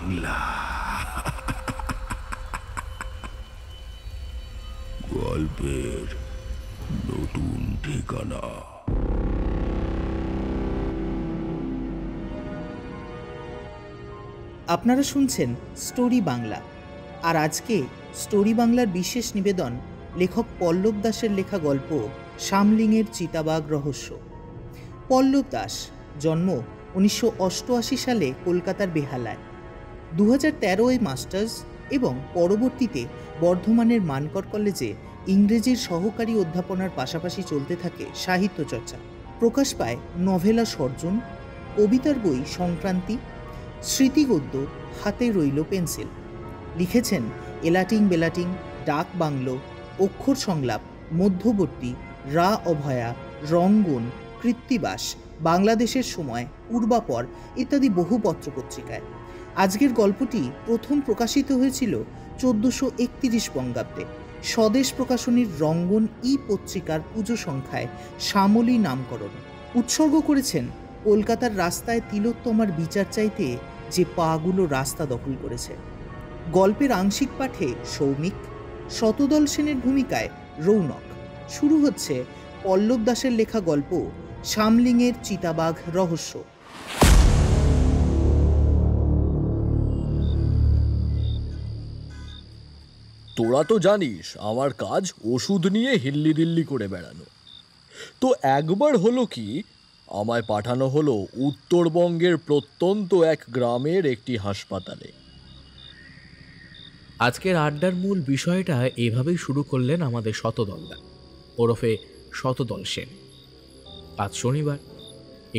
বাংলা। গল্পের নতুন ঠিকানা। আপনারা শুনছেন স্টোরি বাংলা। আর আজকে স্টোরি বাংলার বিশেষ নিবেদন লেখক পল্লব দাসের লেখা গল্প শামলিংয়ের চিতাবাঘ রহস্য। পল্লব দাস জন্ম 1988 সালে কলকাতার বেহালায়। 2013 মাস্টার্স এবং পরবর্তীতে বর্ধমানের মানকর কলেজে ইংরেজির সহকারী অধ্যাপনার পাশাপাশি চলতে থাকে সাহিত্য চর্চা। প্রকাশ পায় নভেলা সর্জন, কবিতার বই সংক্রান্তি, স্মৃতিগদ্য হাতে রইল পেন্সিল। লিখেছেন এলাটিং বেলাটিং, ডাক বাংলো, অক্ষর সংলাপ, মধ্যবর্তী, রা অভয়া, রঙ্গন, কৃত্তিবাস, বাংলাদেশের সময়, পূর্বাপর ইত্যাদি বহু পত্রপত্রিকায়। আজকের গল্পটি প্রথম প্রকাশিত হয়েছিল 1431 বঙ্গাব্দে স্বদেশ প্রকাশনীর রঙ্গন ই পত্রিকার পুজো সংখ্যায় শ্যামলী নামকরণ। উৎসর্গ করেছেন কলকাতার রাস্তায় তিলোত্তমার বিচার চাইতে যে পাগুলো রাস্তা দখল করেছে। গল্পের আংশিক পাঠে সৌমিক, শতদল সেনের ভূমিকায় রৌনক। শুরু হচ্ছে পল্লব দাসের লেখা গল্প শামলিংয়ের চিতাবাঘ রহস্য। তোরা তো জানিস আমার কাজ ওষুধ নিয়ে হিল্লি দিল্লি করে বেড়ানো। তো একবার হলো কি, আমায় পাঠানো হলো উত্তরবঙ্গের প্রত্যন্ত এক গ্রামের একটি হাসপাতালে। আজকের আড্ডার মূল বিষয়টা এভাবেই শুরু করলেন আমাদের শতদলদা, ওরফে শতদল সেন। আজ শনিবার,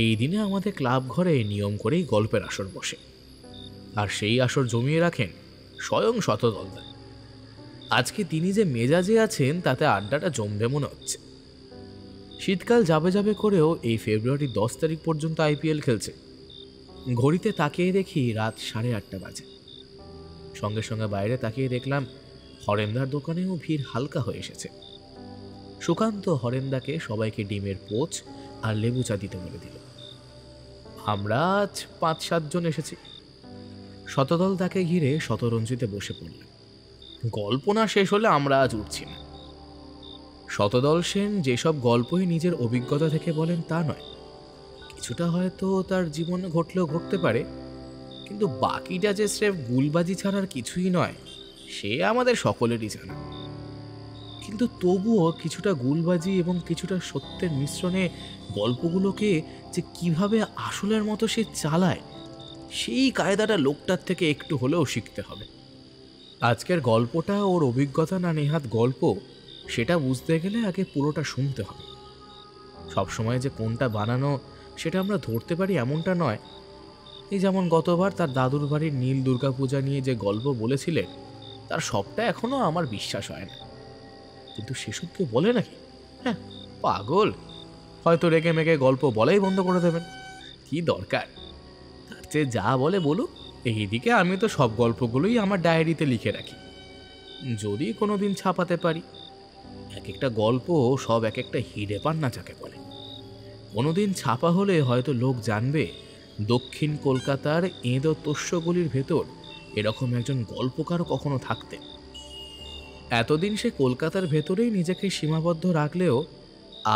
এই দিনে আমাদের ক্লাব ঘরে নিয়ম করেই গল্পের আসর বসে, আর সেই আসর জমিয়ে রাখেন স্বয়ং শতদলদা। আজকে তিনি যে মেজাজে আছেন তাতে আড্ডাটা জমবে মনে হচ্ছে। শীতকাল যাবে যাবে করেও এই ফেব্রুয়ারি 10 তারিখ পর্যন্ত আইপিএল খেলছে। ঘড়িতে তাকিয়ে দেখি রাত 8:30 বাজে। সঙ্গে সঙ্গে বাইরে তাকিয়ে দেখলাম হরেন্দার দোকানেও ভিড় হালকা হয়ে এসেছে। সুকান্ত হরেন্দাকে সবাইকে ডিমের পোচ আর লেবু চা দিতে বলে দিল। আমরা আজ 5-7 জন এসেছি। শতদল তাকে ঘিরে শতরঞ্জিতে বসে পড়লাম। গল্প না শেষ হলে আমরা আজ উঠছি না। শতদল সেন যেসব গল্পই নিজের অভিজ্ঞতা থেকে বলেন তা নয়, কিছুটা হয়তো তার জীবনে ঘটলেও ঘটতে পারে, কিন্তু বাকিটা যে স্রেফ গুলবাজি ছাড়ার কিছুই নয় সে আমাদের সকলেরই জানা। কিন্তু তবুও কিছুটা গুলবাজি এবং কিছুটা সত্যের মিশ্রণে গল্পগুলোকে যে কিভাবে আসলের মতো সে চালায়, সেই কায়দাটা লোকটার থেকে একটু হলেও শিখতে হবে। আজকের গল্পটা ওর অভিজ্ঞতা না নেহাত গল্প, সেটা বুঝতে গেলে আগে পুরোটা শুনতে হবে। সবসময় যে কোনটা বানানো সেটা আমরা ধরতে পারি এমনটা নয়। এই যেমন গতবার তার দাদুর বাড়ির নীল দুর্গাপূজা নিয়ে যে গল্প বলেছিলেন, তার সবটা এখনো আমার বিশ্বাস হয় না। কিন্তু সেসব কেউ বলে নাকি? হ্যাঁ, পাগল। হয়তো রেগে মেগে গল্প বলাই বন্ধ করে দেবেন। কি দরকার? তার চেয়ে যা বলে বলুক। এইদিকে আমি তো সব গল্পগুলোই আমার ডায়েরিতে লিখে রাখি, যদি কোনোদিন ছাপাতে পারি। এক একটা গল্প সব এক একটা হিরে পান্না যাকে বলে। কোনোদিন ছাপা হলে হয়তো লোক জানবে দক্ষিণ কলকাতার এঁদো তোষ্যগুলির ভেতর এরকম একজন গল্পকারও কখনো থাকতেন। এতদিন সে কলকাতার ভেতরেই নিজেকে সীমাবদ্ধ রাখলেও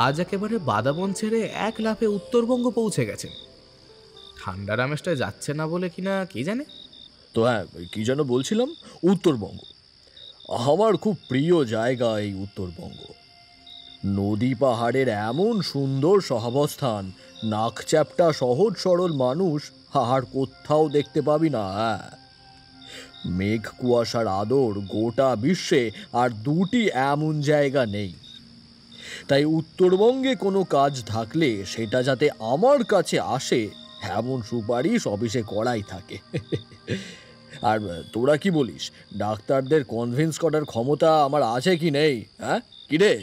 আজ একেবারে বাদাবন ছেড়ে এক লাফে উত্তরবঙ্গ পৌঁছে গেছেন। ঠান্ডার আমেজটা যাচ্ছে না বলে কিনা কে জানে। তো হ্যাঁ, কি যেন বলছিলাম, উত্তরবঙ্গ আমার খুব প্রিয় জায়গা। এই উত্তরবঙ্গ নদী পাহাড়ের এমন সুন্দর সহাবস্থান, নাকচ্যাপটা সহজ সরল মানুষ আর কোথাও দেখতে পাবি না। মেঘ কুয়াশার আদর গোটা বিশ্বে আর দুটি এমন জায়গা নেই। তাই উত্তরবঙ্গে কোনো কাজ থাকলে সেটা যাতে আমার কাছে আসে এমন সুপারিশ অফিসে করাই থাকে। আর তোরা কি বলিস, ডাক্তারদের কনভিন্স করার ক্ষমতা আমার আছে কি নেই? হ্যাঁ কিরে?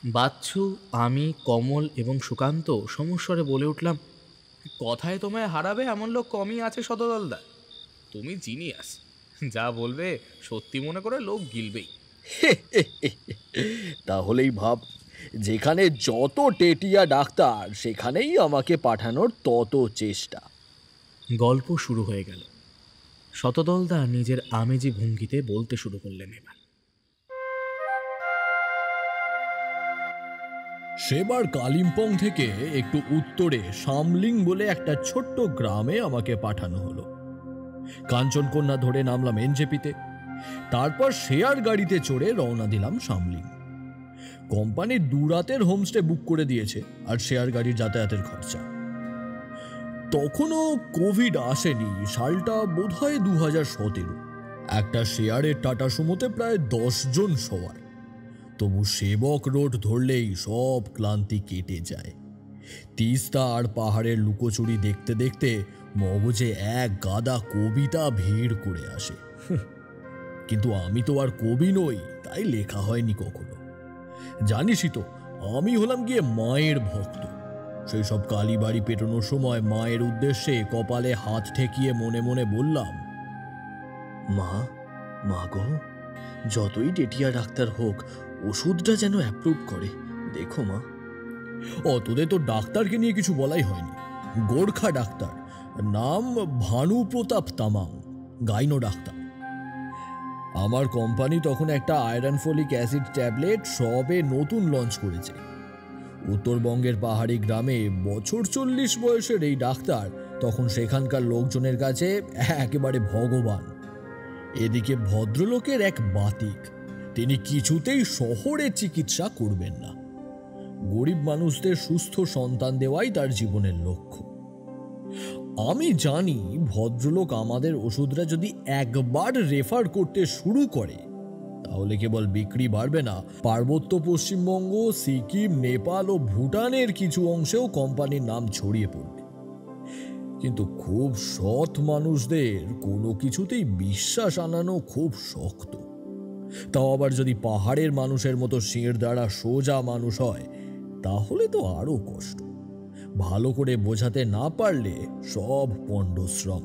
বাচ্চু, আমি, কমল এবং সুকান্ত সমস্বরে বলে উঠলাম, কথায় তোমায় হারাবে এমন লোক কমই আছে শতদলদা। তুমি জিনিয়াস, যা বলবে সত্যি মনে করে লোক গিলবেই। তাহলেই ভাব, যেখানে যত টেটিয়া ডাক্তার সেখানেই আমাকে পাঠানোর তত চেষ্টা। গল্প শুরু হয়ে গেল। শতদলদা নিজের আমেজি ভঙ্গিতে বলতে শুরু করলেন এবার। সেবার কালিম্পং থেকে একটু উত্তরে শামলিং বলে একটা ছোট্ট গ্রামে আমাকে পাঠানো হলো। কাঞ্চনকন্যা ধরে নামলাম এনজেপিতে, তারপর শেয়ার গাড়িতে চড়ে রওনা দিলাম শামলিং। কোম্পানির 2 রাতের হোমস্টে বুক করে দিয়েছে আর শেয়ার গাড়ির যাতায়াতের খরচা। তখনও কোভিড আসেনি, সালটা বোধহয় 2017। একটা শেয়ারের টাটা সুমোতে প্রায় 10 জন সওয়ার। তবু সেবক রোড ধরলেই সব ক্লান্তি কেটে যায়। তিস্তা আর পাহাড়ের লুকোচুরি দেখতে দেখতে মগজে এক গাদা কবিতা ভিড় করে আসে। কিন্তু আমি তো আর কবি নই, তাই লেখা হয়নি কখনো। জানিসই তো, আমি হলাম গিয়ে মায়ের ভক্ত। সেই সব কালীবাড়ি পেটানোর সময় মায়ের উদ্দেশ্যে কপালে হাত ঠেকিয়ে মনে মনে বললাম, মা, মা গো, যতই টেটিয়া ডাক্তার হোক, ওষুধটা যেন অ্যাপ্রুভ করে, দেখো মা। তোদের তো ডাক্তারকে নিয়ে কিছু বলাই হয়নি। গোর্খা ডাক্তার, নাম ভানু প্রতাপ তামাং, গাইনো ডাক্তার। আমার কোম্পানি তখন একটা আয়রন ফলিক অ্যাসিড ট্যাবলেট সবে নতুন লঞ্চ করেছে। উত্তরবঙ্গের পাহাড়ি গ্রামে বছর 40 বয়সের এই ডাক্তার তখন সেখানকার লোকজনের কাছে একেবারে ভগবান। এদিকে ভদ্রলোকের এক বাতিক, তিনি কিছুতেই শহরে চিকিৎসা করবেন না। গরিব মানুষদের সুস্থ সন্তান দেওয়াই তার জীবনের লক্ষ্য। আমি জানি ভদ্রলোক আমাদের ওষুধরা যদি একবার রেফার করতে শুরু করে, তাহলে কেবল বিক্রি বাড়বে না, পার্বত্য পশ্চিমবঙ্গ, সিকিম, নেপাল ও ভুটানের কিছু অংশেও কোম্পানির নাম ছড়িয়ে পড়বে। কিন্তু খুব সৎ মানুষদের কোনো কিছুতেই বিশ্বাস আনানো খুব শক্ত। তাও আবার যদি পাহাড়ের মানুষের মতো শির দ্বারা সোজা মানুষ হয়, তাহলে তো আরো কষ্ট। ভালো করে বোঝাতে না পারলে সব পণ্ডশ্রম।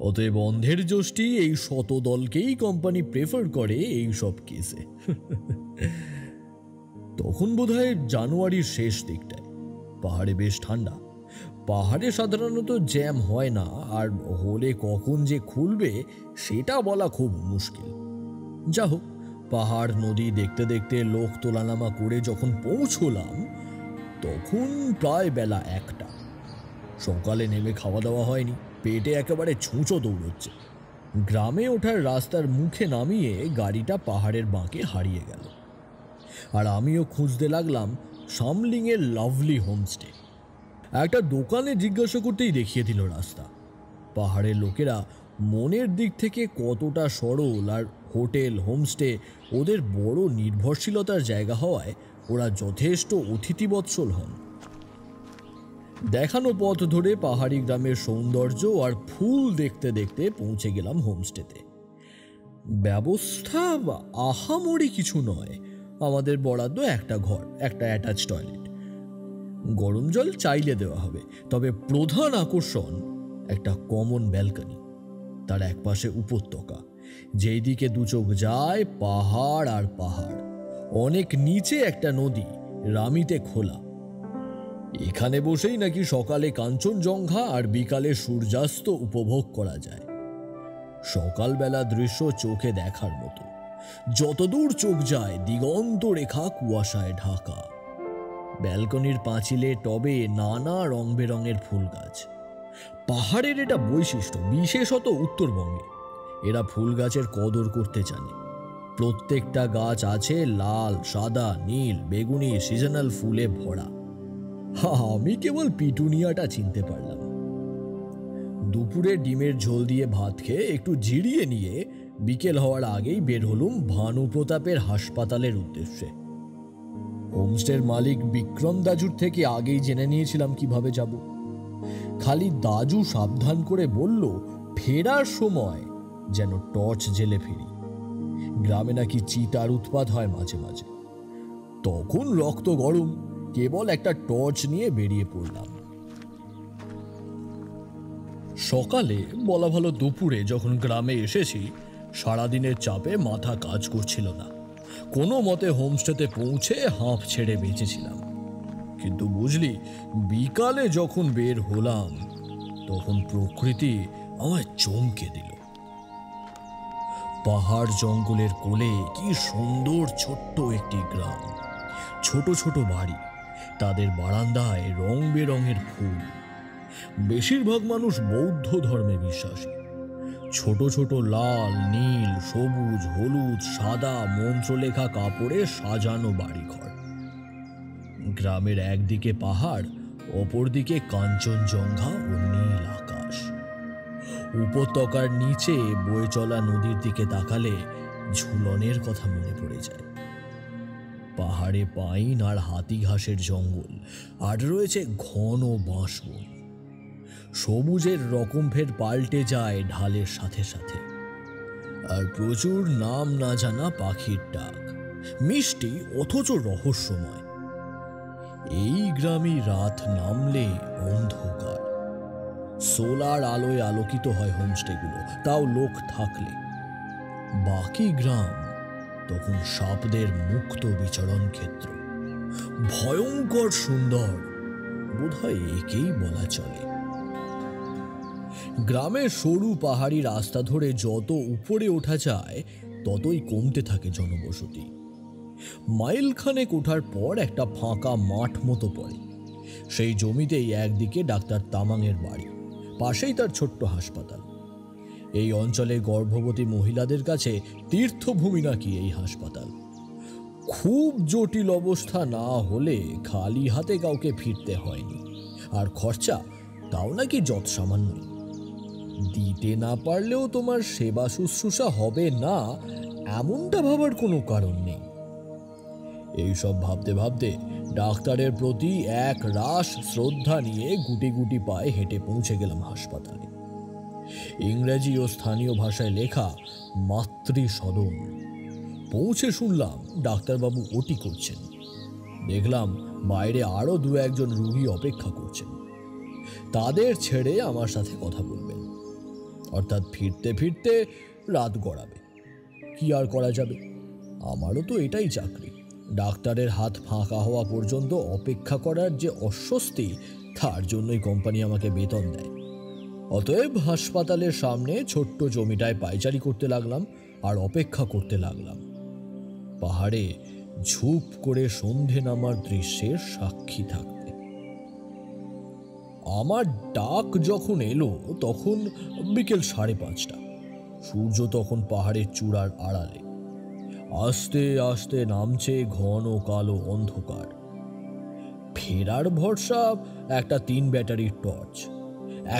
অতএব অন্ধের যষ্টি এই শতদলকেই কোম্পানি প্রেফার করে এই সব কেসে। তখন বোধহয় জানুয়ারির শেষ দিকটায়। পাহাড়ে বেশ ঠান্ডা। পাহাড়ে সাধারণত জ্যাম হয় না, আর হলে কখন যে খুলবে সেটা বলা খুব মুশকিল। যা হোক, পাহাড় নদী দেখতে দেখতে লোক তোলানামা করে যখন পৌঁছলাম, তখন প্রায় বেলা 1টা। সকালে নেমে খাওয়া দাওয়া হয়নি, পেটে একেবারে ছুঁচো দৌড়চ্ছে। গ্রামে ওঠার রাস্তার মুখে নামিয়ে গাড়িটা পাহাড়ের বাঁকে হারিয়ে গেল। আর আমিও খুঁজতে লাগলাম শামলিংয়ের লাভলি হোমস্টে। একটা দোকানে জিজ্ঞাসা করতেই দেখিয়ে দিল রাস্তা। পাহাড়ের লোকেরা মনের দিক থেকে কতটা সরল, আর হোটেল হোমস্টে ওদের বড় নির্ভরশীলতার জায়গা হওয়ায় ওরা যথেষ্ট অতিথিবৎসল হন। দেখানো পথ ধরে পাহাড়ি গ্রামের সৌন্দর্য আর ফুল দেখতে দেখতে পৌঁছে গেলাম হোমস্টেতে। ব্যবস্থা আহামরি কিছু নয়। আমাদের বরাদ্দ একটা ঘর, একটা অ্যাটাচ টয়লেট, গরম জল চাইলে দেওয়া হবে। তবে প্রধান আকর্ষণ একটা কমন ব্যালকনি, তার একপাশে উপত্যকা, যেই দিকে 2 চোখ যায় পাহাড় আর পাহাড়। অনেক নিচে একটা নদী, রামিতে খোলা। এখানে বসেই নাকি সকালে কাঞ্চনজঙ্ঘা আর বিকালে সূর্যাস্ত উপভোগ করা যায়। সকালবেলা দৃশ্য চোখে দেখার মতো। যতদূর চোখ যায় দিগন্ত রেখা কুয়াশায় ঢাকা। ব্যালকনির পাঁচিলে টবে নানা রং বেরঙের ফুল গাছ। পাহাড়ের এটা বৈশিষ্ট্য, বিশেষত উত্তরবঙ্গে। এরা ফুল গাছের কদর করতে জানে। প্রত্যেকটা গাছ আছে লাল, সাদা, নীল, বেগুনি সিজনাল ফুলে ভরা। আমি কেবল পিটুনিয়াটা চিনতে পারলাম। দুপুরে ডিমের ঝোল দিয়ে ভাত খেয়ে একটু জিরিয়ে নিয়ে বিকেল হওয়ার আগেই বের হলুম ভানু প্রতাপের হাসপাতালের উদ্দেশ্যে। হোমস্টের মালিক বিক্রম দাজুর থেকে আগেই জেনে নিয়েছিলাম কিভাবে যাব। খালি দাজু সাবধান করে বলল, ফেরার সময় যেন টর্চ জেলে ফিরি। গ্রামে নাকি চিতার উৎপাত হয় মাঝে মাঝে। তখন রক্ত গরম, কেবল একটা টর্চ নিয়ে বেরিয়ে পড়লাম। সকালে, বলা ভালো দুপুরে যখন গ্রামে এসেছি, সারাদিনের চাপে মাথা কাজ করছিল না। কোনো মতে হোমস্টেতে পৌঁছে হাঁফ ছেড়ে বেঁচেছিলাম। কিন্তু বুঝলি, বিকালে যখন বের হলাম, তখন প্রকৃতি আমায় চমকে দিল। পাহাড় জঙ্গলের কোলে কি সুন্দর ছোট্ট একটি গ্রাম, ছোট ছোট বাড়ি, তাদের বারান্দায় রং বেরঙের ফুল। বেশিরভাগ মানুষ বৌদ্ধ ধর্মে বিশ্বাসী। ছোট ছোট লাল, নীল, সবুজ, হলুদ, সাদা মন্ত্রলেখা কাপড়ে সাজানো বাড়িঘর। গ্রামের একদিকে পাহাড়, অপরদিকে কাঞ্চনজঙ্ঘা ও নীল আকাশ। উপত্যকার নিচে বয়ে চলা নদীর দিকে তাকালে ঝুলনের কথা মনে পড়ে যায়। পাহাড়ে পাইন আর হাতি ঘাসের জঙ্গল, আর রয়েছে ঘন বাঁশবন। সবুজের রকমফের পাল্টে যায় ঢালের সাথে সাথে। আর প্রচুর নাম না জানা পাখির ডাক, মিষ্টি অথচ রহস্যময়। এই গ্রামে রাত নামলে অন্ধকার। সোলার আলোয় আলোকিত হয় হোমস্টেগুলো, তাও লোক থাকলে। বাকি গ্রাম তখন সাপদের মুক্ত বিচরণ ক্ষেত্র। ভয়ঙ্কর সুন্দর, বোধহয় একেই বলা চলে। গ্রামের সরু পাহাড়ি রাস্তা ধরে যত উপরে ওঠা যায় ততই কমতে থাকে জনবসতি। মাইলখানেক ওঠার পর একটা ফাঁকা মাঠ মতো পড়ে। সেই জমিতেই একদিকে ডাক্তার তামাংয়ের বাড়ি, পাশেই তার ছোট্ট হাসপাতাল। এই অঞ্চলে গর্ভবতী মহিলাদের কাছে তীর্থভূমি নাকি এই হাসপাতাল। খুব জটিল অবস্থা না হলে খালি হাতে কাউকে ফিরতে হয়নি, আর খরচা তাও নাকি যৎ সামান্যই। দিতে না পারলেও তোমার সেবা শুশ্রূষা হবে না, এমনটা ভাবার কোনো কারণ নেই। এইসব ভাবতে ভাবতে ডাক্তারের প্রতি এক রাশ শ্রদ্ধা নিয়ে গুটি গুটি পায়ে হেঁটে পৌঁছে গেলাম হাসপাতালে। ইংরেজি ও স্থানীয় ভাষায় লেখা মাতৃসদন। পৌঁছে শুনলাম ডাক্তারবাবু ওটি করছেন। দেখলাম বাইরে আরো দু একজন রোগী অপেক্ষা করছেন। তাদের ছেড়ে আমার সাথে কথা বলবেন, অর্থাৎ ফিরতে ফিরতে রাত গড়াবে। কি আর করা যাবে, আমারও তো এটাই চাকরি। ডাক্তারের হাত ফাঁকা হওয়া পর্যন্ত অপেক্ষা করার যে অস্বস্তি, তার জন্যই কোম্পানি আমাকে বেতন দেয়। অতএব হাসপাতালের সামনে ছোট্ট জমিটায় পায়চারি করতে লাগলাম আর অপেক্ষা করতে লাগলাম, পাহাড়ে ঝুপ করে সন্ধে নামার দৃশ্যের সাক্ষী থাকতে। আমার ডাক যখন এলো তখন বিকেল 5:30। সূর্য তখন পাহাড়ের চূড়ার আড়ালে। আস্তে আস্তে নামছে ঘন কালো অন্ধকার। ফেরার ভরসা একটা 3 ব্যাটারির টর্চ।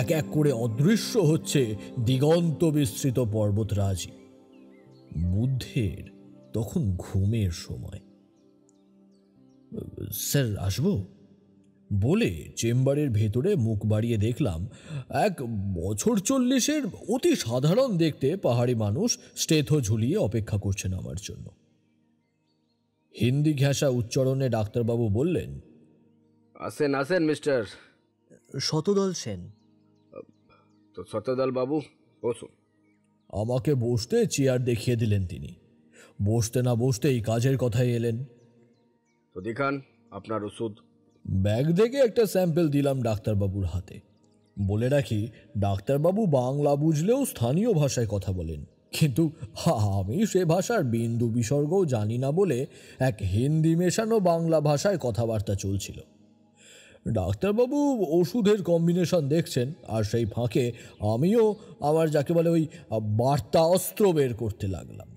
এক এক করে অদৃশ্য হচ্ছে দিগন্ত বিস্তৃত পর্বতরাজি। বুদ্ধের তখন ঘুমের সময়। স্যার, আসবো বলে চেম্বারের ভেতরে মুখ বাড়িয়ে দেখলাম এক বছর 40-এর অতি সাধারণ দেখতে পাহাড়ি মানুষ স্টেথো ঝুলিয়ে অপেক্ষা করছেন আমার জন্য। হিন্দি ঘেঁষা উচ্চারণে ডাক্তারবাবু বললেন, আসেন আসেন মিস্টার শতদল সেন। তো শতদল বাবু বসুন। আমাকে বসতে চেয়ার দেখিয়ে দিলেন তিনি। বসতে না বসতেই কাজের কথায় এলেন। তো দেখান আপনার ওষুধ। ব্যাগ থেকে একটা স্যাম্পল দিলাম ডাক্তারবাবুর হাতে। বলে রাখি, ডাক্তারবাবু বাংলা বুঝলেও স্থানীয় ভাষায় কথা বলেন, কিন্তু আমি সে ভাষার বিন্দু বিসর্গও জানি না বলে এক হিন্দি মেশানো বাংলা ভাষায় কথাবার্তা চলছিল। ডাক্তারবাবু ওষুধের কম্বিনেশন দেখছেন, আর সেই ফাঁকে আমিও আমার যাকে বলে ওই বার্তা অস্ত্র বের করতে লাগলাম।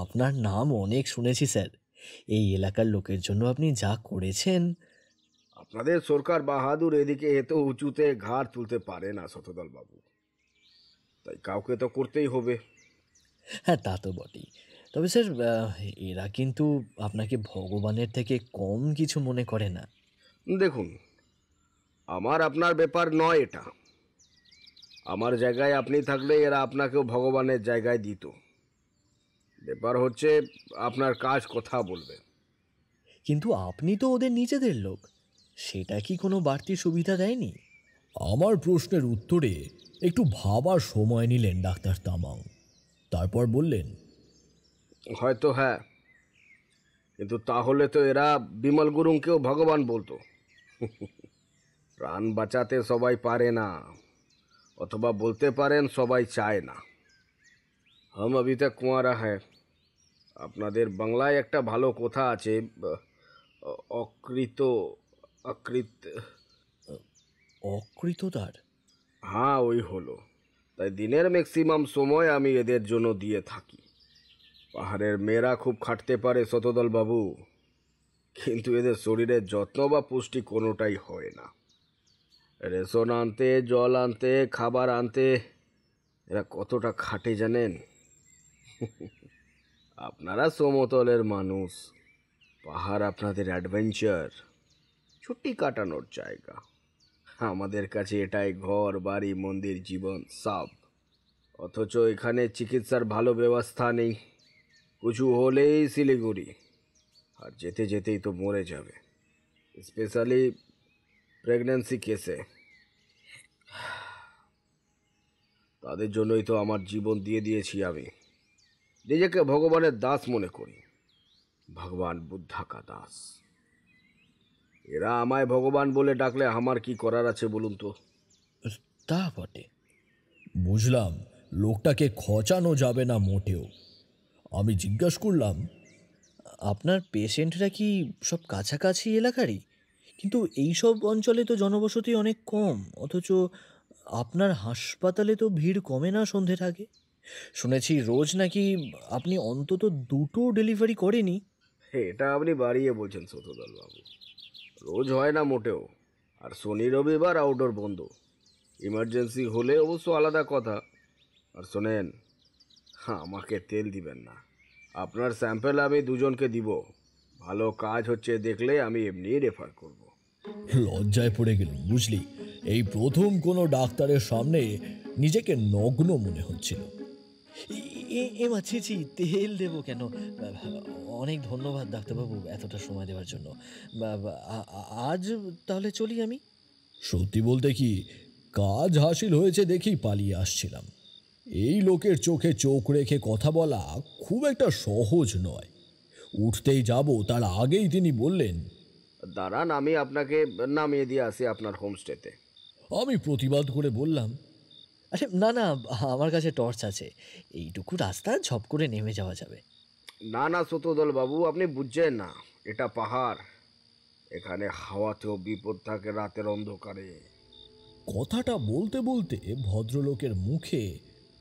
আপনার নাম অনেক শুনেছি স্যার। এই এলাকার লোকের জন্য আপনি যা করেছেন। আপনাদের সরকার বাহাদুর এদিকে এত উঁচুতে ঘাড় তুলতে পারে না শতদল বাবু, তাই কাউকে তো করতেই হবে। হ্যাঁ, তা তো বটেই। তবে স্যার, এরা কিন্তু আপনাকে ভগবানের থেকে কম কিছু মনে করে না। দেখুন, আমার আপনার ব্যাপার নয় এটা। আমার জায়গায় আপনি থাকলে এরা আপনাকেও ভগবানের জায়গায় দিত। ব্যাপার হচ্ছে আপনার কাজ কথা বলবে। কিন্তু আপনি তো ওদের নিজেদের লোক, সেটা কি কোনো বাড়তি সুবিধা দেয়নি? আমার প্রশ্নের উত্তরে একটু ভাবার সময় নিলেন ডাক্তার তামাং। তারপর বললেন, হয়তো হ্যাঁ, কিন্তু তাহলে তো এরা বিমল গুরুংকেও ভগবান বলতো। প্রাণ বাঁচাতে সবাই পারে না, অথবা বলতে পারেন সবাই চায় না। হাম অভি তক কুঁয়ারা হ্যায়। আপনাদের বাংলায় একটা ভালো কথা আছে, অকৃত অকৃত অকৃতদার? হ্যাঁ, ওই হলো। তাই দিনের ম্যাক্সিমাম সময় আমি এদের জন্য দিয়ে থাকি। পাহাড়ের মেয়েরা খুব খাটতে পারে শতদল বাবু, কিন্তু এদের শরীরের যত্ন বা পুষ্টি কোনোটাই হয় না। রেশন আনতে, জল আনতে, খাবার আনতে এরা কতটা খাটে জানেন? আপনারা সমতলের মানুষ, পাহাড় আপনাদের অ্যাডভেঞ্চার, ছুটি কাটানোর জায়গা। আমাদের কাছে এটাই ঘর, বাড়ি, মন্দির, জীবন সব। অথচ এখানে চিকিৎসার ভালো ব্যবস্থা নেই। কিছু হলেই শিলিগুড়ি, আর যেতে যেতেই তো মরে যাবে, স্পেশালি প্রেগন্যান্সি কেসে। তাদের জন্যই তো আমার জীবন দিয়ে দিয়েছি আমি। নিজেকে ভগবানের দাস মনে করি, ভগবান বুদ্ধা কা দাস। এরা আমায় ভগবান বলে ডাকলে আমার কি করার আছে বলুন তো? তা বটে। বুঝলাম, লোকটাকে খচানো যাবে না মোটেও। আমি জিজ্ঞাসা করলাম, আপনার পেশেন্টরা কি সব কাছাকাছি এলাকারই? কিন্তু এই সব অঞ্চলে তো জনবসতি অনেক কম, অথচ আপনার হাসপাতালে তো ভিড় কমে না সন্ধ্যের আগে। শুনেছি রোজ নাকি আপনি অন্তত 2টো ডেলিভারি করেনি। এটা আপনি বাড়িয়ে বলছেন শতদল বাবু। রোজ হয় না মোটেও, আর শনি রবিবার আউটডোর বন্ধ। ইমার্জেন্সি হলে অবশ্য আলাদা কথা। আর শোনেন, আমাকে তেল দিবেন না। আপনার স্যাম্পেল আমি দুজনকে দিব। ভালো কাজ হচ্ছে দেখলে আমি এমনিই রেফার করব। লজ্জায় পড়ে গেল বুঝলি। এই প্রথম কোনো ডাক্তারের সামনে নিজেকে নগ্ন মনে হচ্ছিল। এমা ছি, তেল দেবো কেন? অনেক ধন্যবাদ ডাক্তারবাবু এতটা সময় দেওয়ার জন্য। আজ তাহলে চলি আমি। সত্যি বলতে কি, কাজ হাসিল হয়েছে দেখেই পালিয়ে আসছিলাম। এই লোকের চোখে চোখ রেখে কথা বলা খুব একটা সহজ নয়। উঠতেই যাব তার আগেই তিনি বললেন, দাঁড়ান, আমি আপনাকে নামিয়ে দিয়ে আসি আপনার হোমস্টেতে। আমি প্রতিবাদ করে বললাম, আরে না, আমার কাছে টর্চ আছে, এইটুকু রাস্তা ঝপ করে নেমে যাওয়া যাবে। না শতদল বাবু, আপনি বুঝছেন না, এটা পাহাড়। এখানে হাওয়াতেও বিপদ থাকে রাতের অন্ধকারে। কথাটা বলতে বলতে ভদ্রলোকের মুখে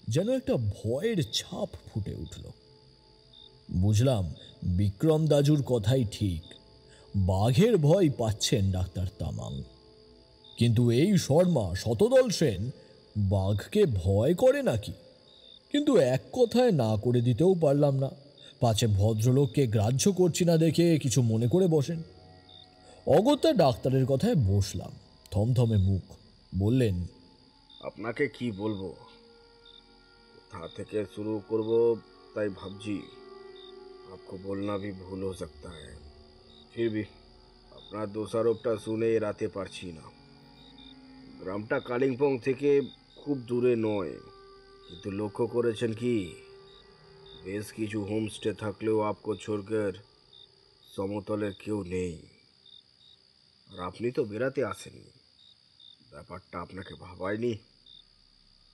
যেন একটা ভয়ের ছাপ ফুটে উঠল। বুঝলাম বিক্রম দাজুর কথাই ঠিক, বাঘের ভয় পাচ্ছেন ডাক্তার তামাং। কিন্তু এই শর্মা শতদল সেন বাঘকে ভয় করে নাকি? কিন্তু এক কথায় না করে দিতেও পারলাম না, পাছে ভদ্রলোককে গ্রাহ্য করছি না দেখে কিছু মনে করে বসেন। অগত্যা ডাক্তারের কথায় বসলাম, থমথমে মুখ। বললেন, আপনাকে কি বলবো, কোথা থেকে শুরু করব তাই ভাবছি। आपको बोलना भी भूल हो सकता है, फिर भी আপনার দোষারোপটা শুনে এড়াতে পারছি না। গ্রামটা কালিম্পং থেকে খুব দূরে নয়, কিন্তু লক্ষ্য করেছেন কি, বেশ কিছু হোমস্টে থাকলেও আপকো ছোড়কর সমতলের কেউ নেই। আর আপনি তো বেড়াতে আসেননি, ব্যাপারটা আপনাকে ভাবায়নি?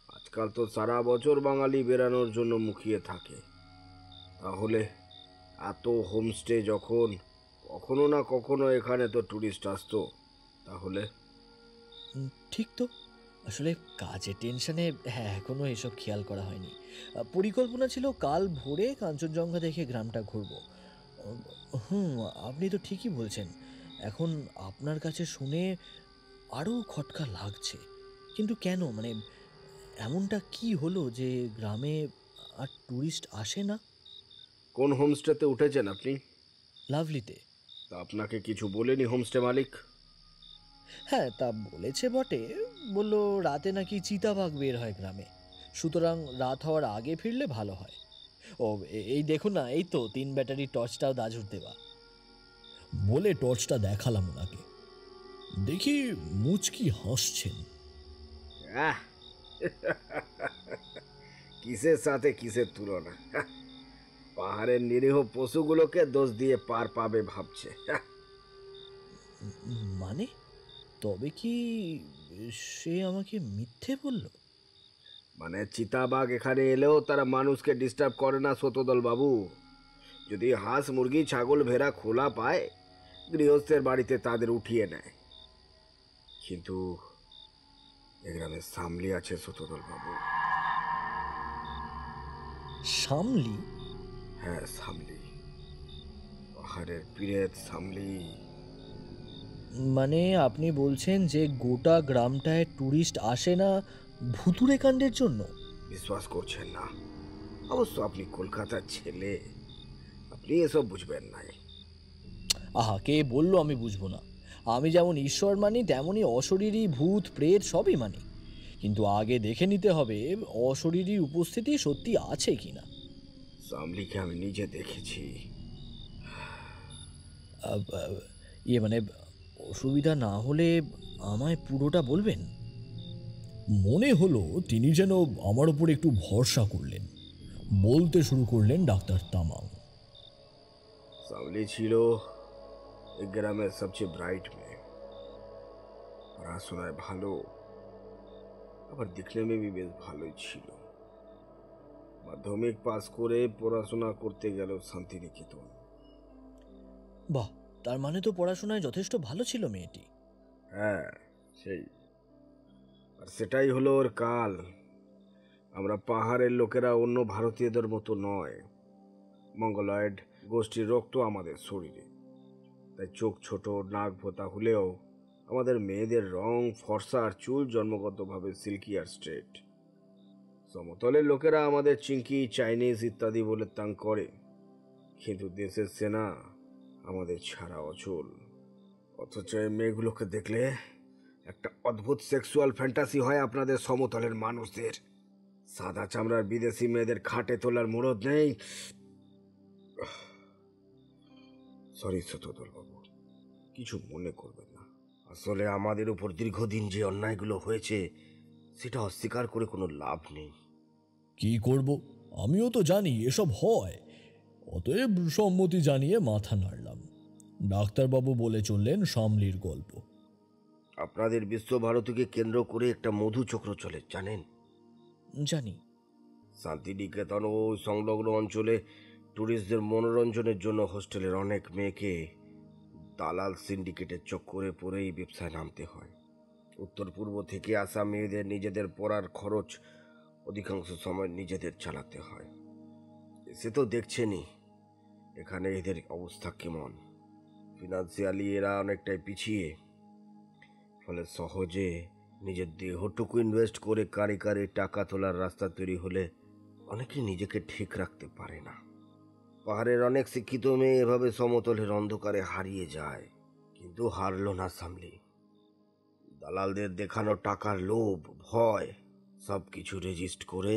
আজকাল তো সারা বছর বাঙালি বেড়ানোর জন্য মুখিয়ে থাকে। তাহলে এত হোমস্টে যখন, কখনো না কখনো এখানে তো ট্যুরিস্ট আসতো, তাহলে? ঠিক তো, আসলে কাজের টেনশনে এখনো এসব খেয়াল করা হয়নি। পরিকল্পনা ছিল কাল ভোরে কাঞ্চনজঙ্ঘা দেখে গ্রামটা ঘুরব। আপনি তো ঠিকই বলছেন। এখন আপনার কাছে শুনে আরও খটকা লাগছে। কিন্তু কেন, মানে এমনটা কি হলো যে গ্রামে আর ট্যুরিস্ট আসে না? কোন হোমস্টেতে উঠেছেন আপনি? লাভলিতে। তা আপনাকে কিছু বলেনি হোমস্টে মালিক? হ্যাঁ, তা বলেছে বটে। বলল রাতে নাকি চিতাবাঘ বের হয় গ্রামে, সুতরাং রাত হওয়ার আগে ফিরলে ভালো হয়। ও এই দেখুন না, এই তো 3 ব্যাটারি টর্চটাও দাজুর দেওয়া। বলে টর্চটা দেখালাম ওনাকে। দেখি মুচকি হাসছেন। কিসের সাথে কিসের তুলনা! পাহাড়ের নিরীহ পশুগুলোকে দোষ দিয়ে পার পাবে ভাবছে। মানে তবে কি সে আমাকে মিথ্যে বলল? মানে চিতাবাঘ এখানে এলেও তারা মানুষকে ডিস্টার্ব করে না শতদল বাবু। যদি হাঁস মুরগি ছাগল ভেড়া খোলা পায়, গৃহস্থের বাড়িতে তাদের উঠিয়ে নেয়। কিন্তু এ গ্রামে সামলি আছে শতদল বাবু। সামলি? হ্যাঁ, সামলি, পাহাড়ের পীরের সামলি। মানে আপনি বলছেন যে গোটা গ্রামটায় ট্যুরিস্ট আসে না ভুতুড়ে কাণ্ডের জন্য? বিশ্বাস করছেন না? অবশ্য আপনি কলকাতার ছেলে, আপনি এসব বুঝবেন না। আহা, কে বললো আমি বুঝবো না? আমি যেমন ঈশ্বর মানি তেমনই অশরীরী ভূত প্রেত সবই মানি, কিন্তু আগে দেখে নিতে হবে অশরীরী উপস্থিতি সত্যি আছে কিনা। সামলিকে আমি নিজে দেখেছি। মানে অসুবিধা না হলে আমায় পুরোটা বলবেন? মনে হলো তিনি যেন আমার উপর একটু ভরসা করলেন। বলতে শুরু করলেন ডাক্তার তামাং। সামলি ছিল এই গ্রামের সবচেয়ে ব্রাইট মেয়ে, পড়াশোনায় ভালো, আবার দেখলে মেয়ে বেশ ভালোই ছিল। মাধ্যমিক পাস করে পড়াশোনা করতে গেল শান্তিনিকেতন। বাহ, তার মানে তো পড়াশোনায় যথেষ্ট ভালো ছিল মেয়েটি। হ্যাঁ, সেই, আর সেটাই হলো ওর কাল। আমরা পাহাড়ের লোকেরা অন্য ভারতীয়দের মতো নয়। মঙ্গলয়েড গোষ্ঠীর রক্ত আমাদের শরীরে, তাই চোখ ছোট, নাক ভোতা হলেও আমাদের মেয়েদের রং ফর্সা আর চুল জন্মগতভাবে সিল্কি আর স্ট্রেট। সমতলের লোকেরা আমাদের চিঙ্কি, চাইনিজ ইত্যাদি বলে তাং করে, কিন্তু দেশের সেনা আমাদের ছাড়া অচল। অথচ এই মেয়েগুলোকে দেখলে একটা অদ্ভুত সেক্সুয়াল ফ্যান্টাসি হয় আপনাদের সমতলের মানুষদের। সাদা চামড়ার বিদেশি মেয়েদের খাটে তোলার মুরদ নেই। সরি শতদল বাবু, কিছু মনে করবেন না। আসলে আমাদের উপর দীর্ঘদিন যে অন্যায়গুলো হয়েছে সেটা অস্বীকার করে কোনো লাভ নেই। কি করব, আমিও তো জানি এসব হয়, অতএব সম্মতি জানিয়ে মাথা নাড়লাম। ডাক্তারবাবু বলে চললেন সামলির গল্প। আপনাদের বিশ্বভারতীকে কেন্দ্র করে একটা মধুচক্র চলে, জানেন? জানি। শান্তিনিকেতন ও সংলগ্ন অঞ্চলে ট্যুরিস্টদের মনোরঞ্জনের জন্য হোস্টেলের অনেক মেয়েকে দালাল সিন্ডিকেটের চক্করে পড়েই ব্যবসায় নামতে হয়। উত্তর পূর্ব থেকে আসা মেয়েদের নিজেদের পড়ার খরচ অধিকাংশ সময় নিজেদের চালাতে হয়। সে তো দেখছেনই এখানে এদের অবস্থা কেমন। ফিনান্সিয়ালি এরা অনেকটাই পিছিয়ে, ফলে সহজে নিজের দেহটুকু ইনভেস্ট করে কারে কারে টাকা তোলার রাস্তা তৈরি হলে অনেকে নিজেকে ঠিক রাখতে পারে না। পাহাড়ের অনেক শিক্ষিত মেয়ে এভাবে সমতলের অন্ধকারে হারিয়ে যায়, কিন্তু হারল না সামলি। দালালদের দেখানো টাকার লোভ, ভয় সব কিছু রেজিস্ট করে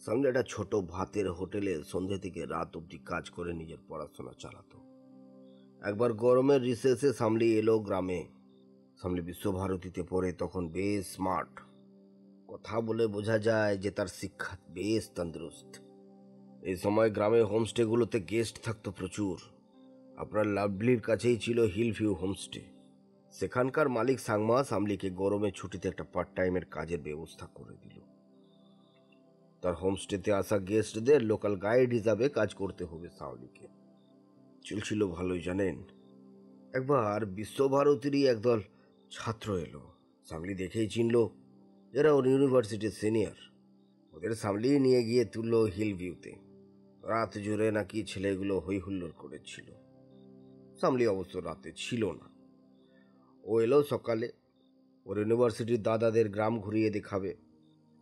সামলি একটা ছোট ভাতের হোটেলে সন্ধ্যে থেকে রাত অবধি কাজ করে নিজের পড়াশোনা চালাতো। একবার গরমের রিসেসে সামলি এলো গ্রামে। সামলি বিশ্বভারতীতে পড়ে তখন বেশ স্মার্ট, কথা বলে বোঝা যায় যে তার শিক্ষা বেশ তন্দুরুস্ত। এই সময় গ্রামে হোমস্টেগুলোতে গেস্ট থাকতো প্রচুর। আপনার লাভলির কাছেই ছিল হিল ভিউ হোমস্টে। সেখানকার মালিক সাংমা সামলিকে গরমে ছুটিতে একটা পার্ট টাইমের কাজের ব্যবস্থা করে দিল। তার হোমস্টেতে আসা গেস্টদের লোকাল গাইড হিসাবে কাজ করতে হবে সামলিকে। চলছিল ভালোই, জানেন। একবার বিশ্বভারতীরই একদল ছাত্র এলো। সামলি দেখেই চিনল যারা ওর ইউনিভার্সিটির সিনিয়র। ওদের সামলি নিয়ে গিয়ে তুললো হিল ভিউতে। রাত জুড়ে নাকি ছেলেগুলো হই হুল্লোড় করেছিল। সামলি অবশ্য রাতে ছিল না, ও এলো সকালে। ওর ইউনিভার্সিটির দাদাদের গ্রাম ঘুরিয়ে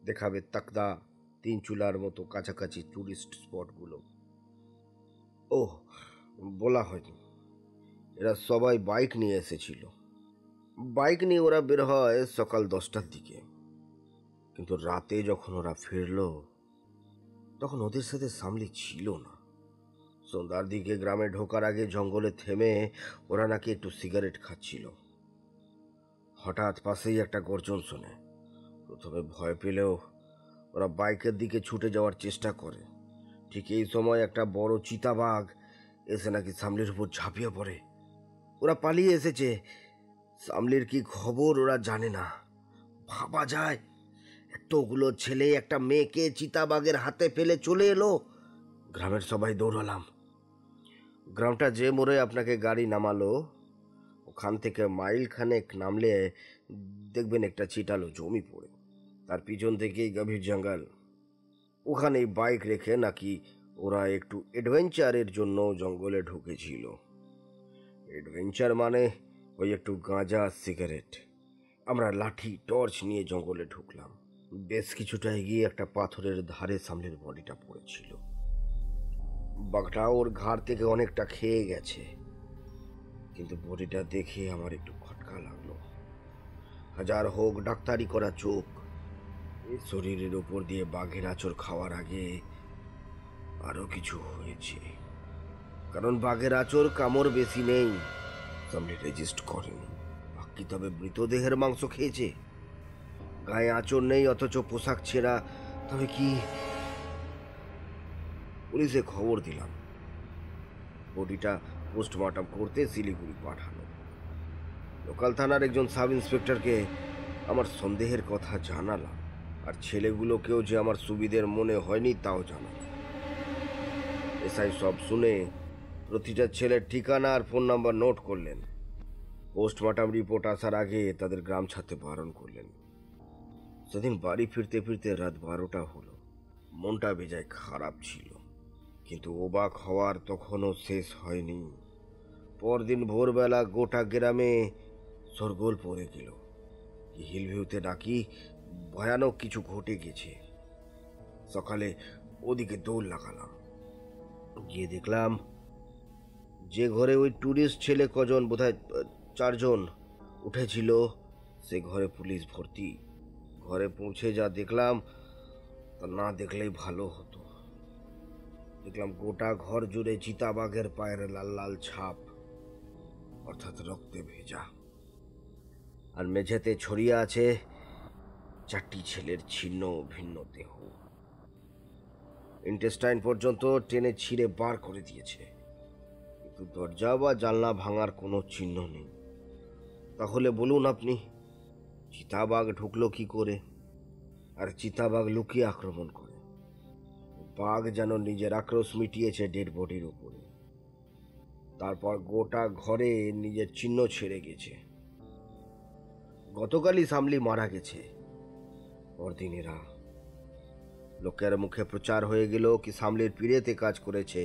দেখাবে তাকদা, তিন চুলার মতো কাছাকাছি টুরিস্ট স্পটগুলো। ওহ, বলা হয়নি, এরা সবাই বাইক নিয়ে এসেছিল। বাইক নিয়ে ওরা বের হয় সকাল 10টার দিকে, কিন্তু রাতে যখন ওরা ফিরল তখন ওদের সাথে সামলি ছিল না। সন্ধ্যার দিকে গ্রামে ঢোকার আগে জঙ্গলে থেমে ওরা নাকি একটু সিগারেট খাচ্ছিল। হঠাৎ পাশেই একটা গর্জন শোনে। প্রথমে ভয় পেলেও ওরা বাইকের দিকে ছুটে যাওয়ার চেষ্টা করে। ঠিক এই সময় একটা বড় চিতাবাঘ এসে নাকি সামলির উপর ঝাঁপিয়ে পড়ে। ওরা পালিয়ে এসেছে, সামলির কি খবর ওরা জানে না। ভাবা যায় এতগুলো ছেলে একটা মেয়েকে চিতাবাঘের হাতে ফেলে চলে এলো। গ্রামের সবাই দৌড়ালাম। গ্রামটা যে মোড়ে আপনাকে গাড়ি নামালো, ওখান থেকে মাইল খানেক নামলে দেখবেন একটা চিটালো জমি পড়ে, তার পিছন থেকেই গভীর জঙ্গল। ওখানেই বাইক রেখে নাকি ওরা একটু অ্যাডভেঞ্চারের জন্য জঙ্গলে ঢুকেছিল। অ্যাডভেঞ্চার মানে ওই একটু গাঁজা, সিগারেট। আমরা লাঠি টর্চ নিয়ে জঙ্গলে ঢুকলাম। বেশ কিছুটা এগিয়ে একটা পাথরের ধারে সামনের বডিটা পড়েছিল। বাঘটা ওর ঘাড় থেকে অনেকটা খেয়ে গেছে, কিন্তু বডিটা দেখে আমার একটু খটকা লাগলো। হাজার হোক ডাক্তারি করা চোখ, এই শরীরের উপর দিয়ে বাঘের আঁচড় খাওয়ার আগে আরো কিছু হয়েছে। কারণ বাঘের আঁচড় কামড় বেশি নেই, সামনে রেজিস্ট করেনি। বাঘ কি তবে মৃতদেহের মাংস খেয়েছে? গায়ে আঁচড় নেই অথচ পোশাক ছেঁড়া, তবে কি? পুলিশে খবর দিলাম। বডিটা পোস্টমর্টম করতে শিলিগুড়ি পাঠানো। লোকাল থানার একজন সাব ইন্সপেক্টরকে আমার সন্দেহের কথা জানালাম, আর ছেলেগুলোকেও যে আমার সুবিধের মনে হয়নি তাও জানালাম। এসআই সব শুনে প্রতিটা ছেলের ঠিকানা আর ফোন নাম্বার নোট করলেন। পোস্টমর্টম রিপোর্ট আসার আগে তাদের গ্রাম ছাড়তে বারণ করলেন। সেদিন বাড়ি ফিরতে ফিরতে রাত 12টা হলো। মনটা বেজায় খারাপ ছিল, কিন্তু অবাক হওয়ার তখনও শেষ হয়নি। পরদিন ভোরবেলা গোটা গ্রামে শোরগোল পড়ে গেল। হিলভিউতে নাকি ভয়ানক কিছু ঘটে গেছে। সকালে ওদিকে দৌড় লাগালাম। গিয়ে দেখলাম যে ঘরে ওই ট্যুরিস্ট ছেলে কজন, বোধহয় 4 জন উঠেছিল, সে ঘরে পুলিশ ভর্তি। ঘরে পৌঁছে যা দেখলাম তা না দেখলেই ভালো হতো। দেখলাম গোটা ঘর জুড়ে চিতাবাঘের পায়ের লাল লাল ছাপ, অর্থাৎ রক্তে ভেজা। আর মেঝেতে ছড়িয়ে আছে 4টি ছেলের ছিন্ন ভিন্ন দেহ। ইন্টেস্টাইন পর্যন্ত টেনে ছিঁড়ে বার করে দিয়েছে, কিন্তু দরজা বা জানলা ভাঙার কোনো চিহ্ন নেই। তাহলে বলুন আপনি, চিতাবাঘ ঢুকলো কি করে? আর চিতাবাঘ লুকিয়ে আক্রমণ করে। বাঘ যেন নিজের আক্রোশ মিটিয়েছে ডেড বডির উপরে। তারপর গোটা ঘরে নিজের চিহ্ন ছেড়ে গেছে। গতকালই সামলি মারা গেছে। পরদিন এরা, লোকের মুখে প্রচার হয়ে গেল কি সামলির পিড়েতে কাজ করেছে।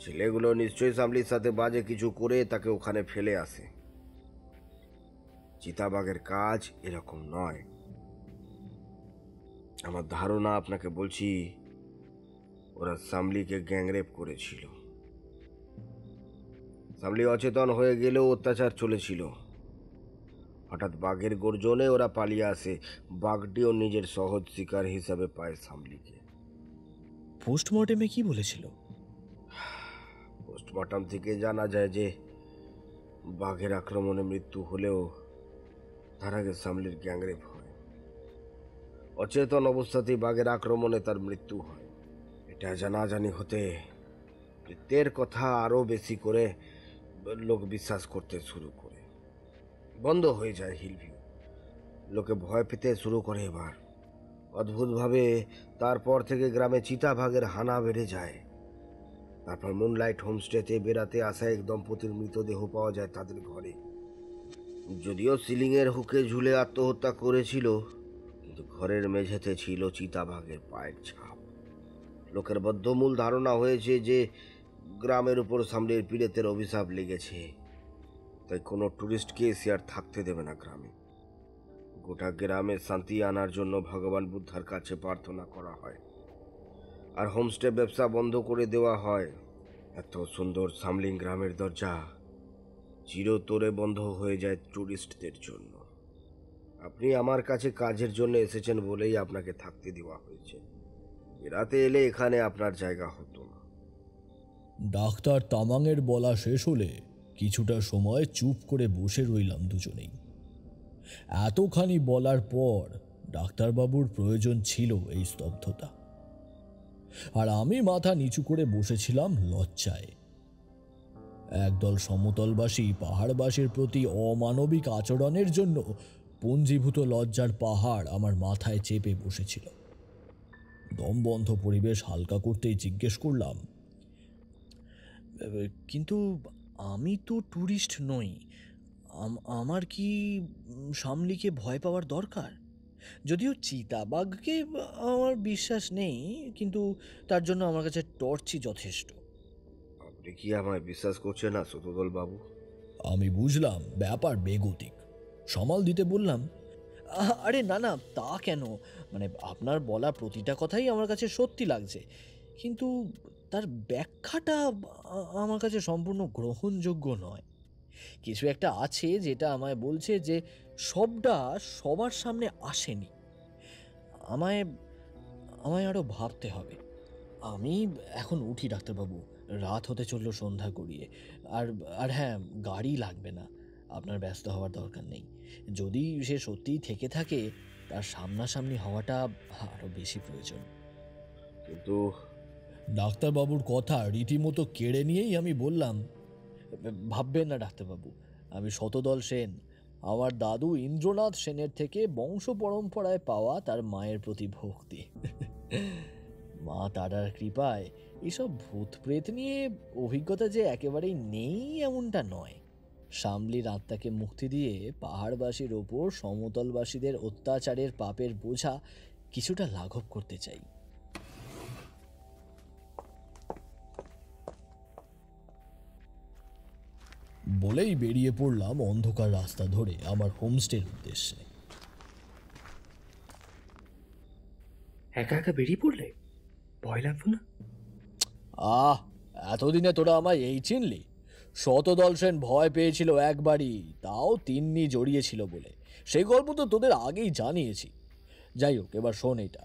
ছেলেগুলো নিশ্চয়ই সামলির সাথে বাজে কিছু করে তাকে ওখানে ফেলে আসে। চিতাবাঘের কাজ এরকম নয়। আমার ধারণা, আপনাকে বলছি, ওরা সামলিকে গ্যাংরেপ করেছিল। সামলি অচেতন হয়ে গেলেও অত্যাচার চলেছিল। হঠাৎ বাঘের গর্জনে ওরা পালিয়ে আসে। বাঘটিও নিজের সহজ শিকার হিসাবে পায় সামলিকে। পোস্টমর্টেমে কি বলেছিল? পোস্টমর্টম থেকে জানা যায় যে বাঘের আক্রমণে মৃত্যু হলেও তার আগে সামলির গ্যাংরেপ হয়। অচেতন অবস্থাতেই বাঘের আক্রমণে তার মৃত্যু হয়। এটা জানাজানি হতে মৃত্যুর কথা আরো বেশি করে লোক বিশ্বাস করতে শুরু করে। বন্ধ হয়ে যায় হিলভিউ। লোকে ভয় পেতে শুরু করে। এবার অদ্ভুতভাবে তারপর থেকে গ্রামে চিতাবাঘের হানা বেড়ে যায়। তারপর মুনলাইট হোমস্টেতে বেড়াতে আসা এক দম্পতির মৃতদেহ পাওয়া যায় তাদের ঘরে। যদিও সিলিংয়ের হুকে ঝুলে আত্মহত্যা করেছিল, কিন্তু ঘরের মেঝেতে ছিল চিতাবাঘের পায়ের ছাপ। লোকের বদ্ধমূল ধারণা হয়েছে যে গ্রামের উপর সামনের পীড়িতের অভিশাপ লেগেছে, তাই কোনো টুরিস্টকে সে আর থাকতে দেবে না গ্রামে। গোটা গ্রামে শান্তি আনার জন্য ভগবান বুদ্ধার কাছে প্রার্থনা করা হয়, আর হোমস্টে ব্যবসা বন্ধ করে দেওয়া হয়। এত সুন্দর সামলিং গ্রামের দরজা চিরতরে বন্ধ হয়ে যায় টুরিস্টদের জন্য। আপনি আমার কাছে কাজের জন্য এসেছেন বলেই আপনাকে থাকতে দেওয়া হয়েছে। রাতে এলে এখানে আপনার জায়গা হতো না। ডাক্তার তামাংয়ের বলা শেষ হলে কিছুটা সময় চুপ করে বসে রইলাম দুজনেই। এতখানি বলার পর ডাক্তারবাবুর প্রয়োজন ছিল এই স্তব্ধতা, আর আমি মাথা নিচু করে বসেছিলাম লজ্জায়। একদল সমতলবাসী পাহাড়বাসীর প্রতি অমানবিক আচরণের জন্য পঞ্জীভূত লজ্জার পাহাড় আমার মাথায় চেপে বসেছিল। দমবন্ধ পরিবেশ হালকা করতেই জিজ্ঞেস করলাম, কিন্তু আমি তো ট্যুরিস্ট নই, আমার কি শামলিকে ভয় পাওয়ার দরকার? যদিও চিতাবাঘকে আমার বিশ্বাস নেই, কিন্তু তার জন্য আমার কাছে টর্চই যথেষ্ট। আপনি কি আমায় বিশ্বাস করছেন না শতদল বাবু? আমি বুঝলাম ব্যাপার বেগতিক, সামাল দিতে বললাম, আরে না না, তা কেন, মানে আপনার বলা প্রতিটা কথাই আমার কাছে সত্যি লাগছে, কিন্তু তার ব্যাখ্যাটা আমার কাছে সম্পূর্ণ গ্রহণযোগ্য নয়। কিছু একটা আছে যেটা আমায় বলছে যে সবটা সবার সামনে আসেনি। আমায় আমায় আরও ভাবতে হবে। আমি এখন উঠি ডাক্তারবাবু, রাত হতে চলল সন্ধ্যা গড়িয়ে। আর আর হ্যাঁ, গাড়ি লাগবে না, আপনার ব্যস্ত হওয়ার দরকার নেই। যদি সে সত্যিই থেকে থাকে, তার সামনাসামনি হওয়াটা আরও বেশি প্রয়োজন। কিন্তু ডাক্তারবাবুর কথা রীতিমতো কেড়ে নিয়েই আমি বললাম, ভাববেন না ডাক্তারবাবু, আমি শতদল সেন। আমার দাদু ইন্দ্রনাথ সেনের থেকে বংশ পরম্পরায় পাওয়া তার মায়ের প্রতি ভক্তি। মা তারার কৃপায় এসব ভূত প্রেত নিয়ে অভিজ্ঞতা যে একেবারেই নেই এমনটা নয়। শামলির আত্মাকে মুক্তি দিয়ে পাহাড়বাসীর ওপর সমতলবাসীদের অত্যাচারের পাপের বোঝা কিছুটা লাঘব করতে চাই। বলেই বেরিয়ে পড়লাম অন্ধকার রাস্তা ধরে আমার হোমস্টের উদ্দেশ্যে। একা একা বেরিয়ে পড়লে ভয় লাগতো না? এতদিনে তোরা আমায় এই চিনলি? শতদল সেন ভয় পেয়েছিল একবারই, তাও তিন্নি জড়িয়েছিল বলে। সেই গল্প তো তোদের আগেই জানিয়েছি। যাই হোক, এবার শোন এটা।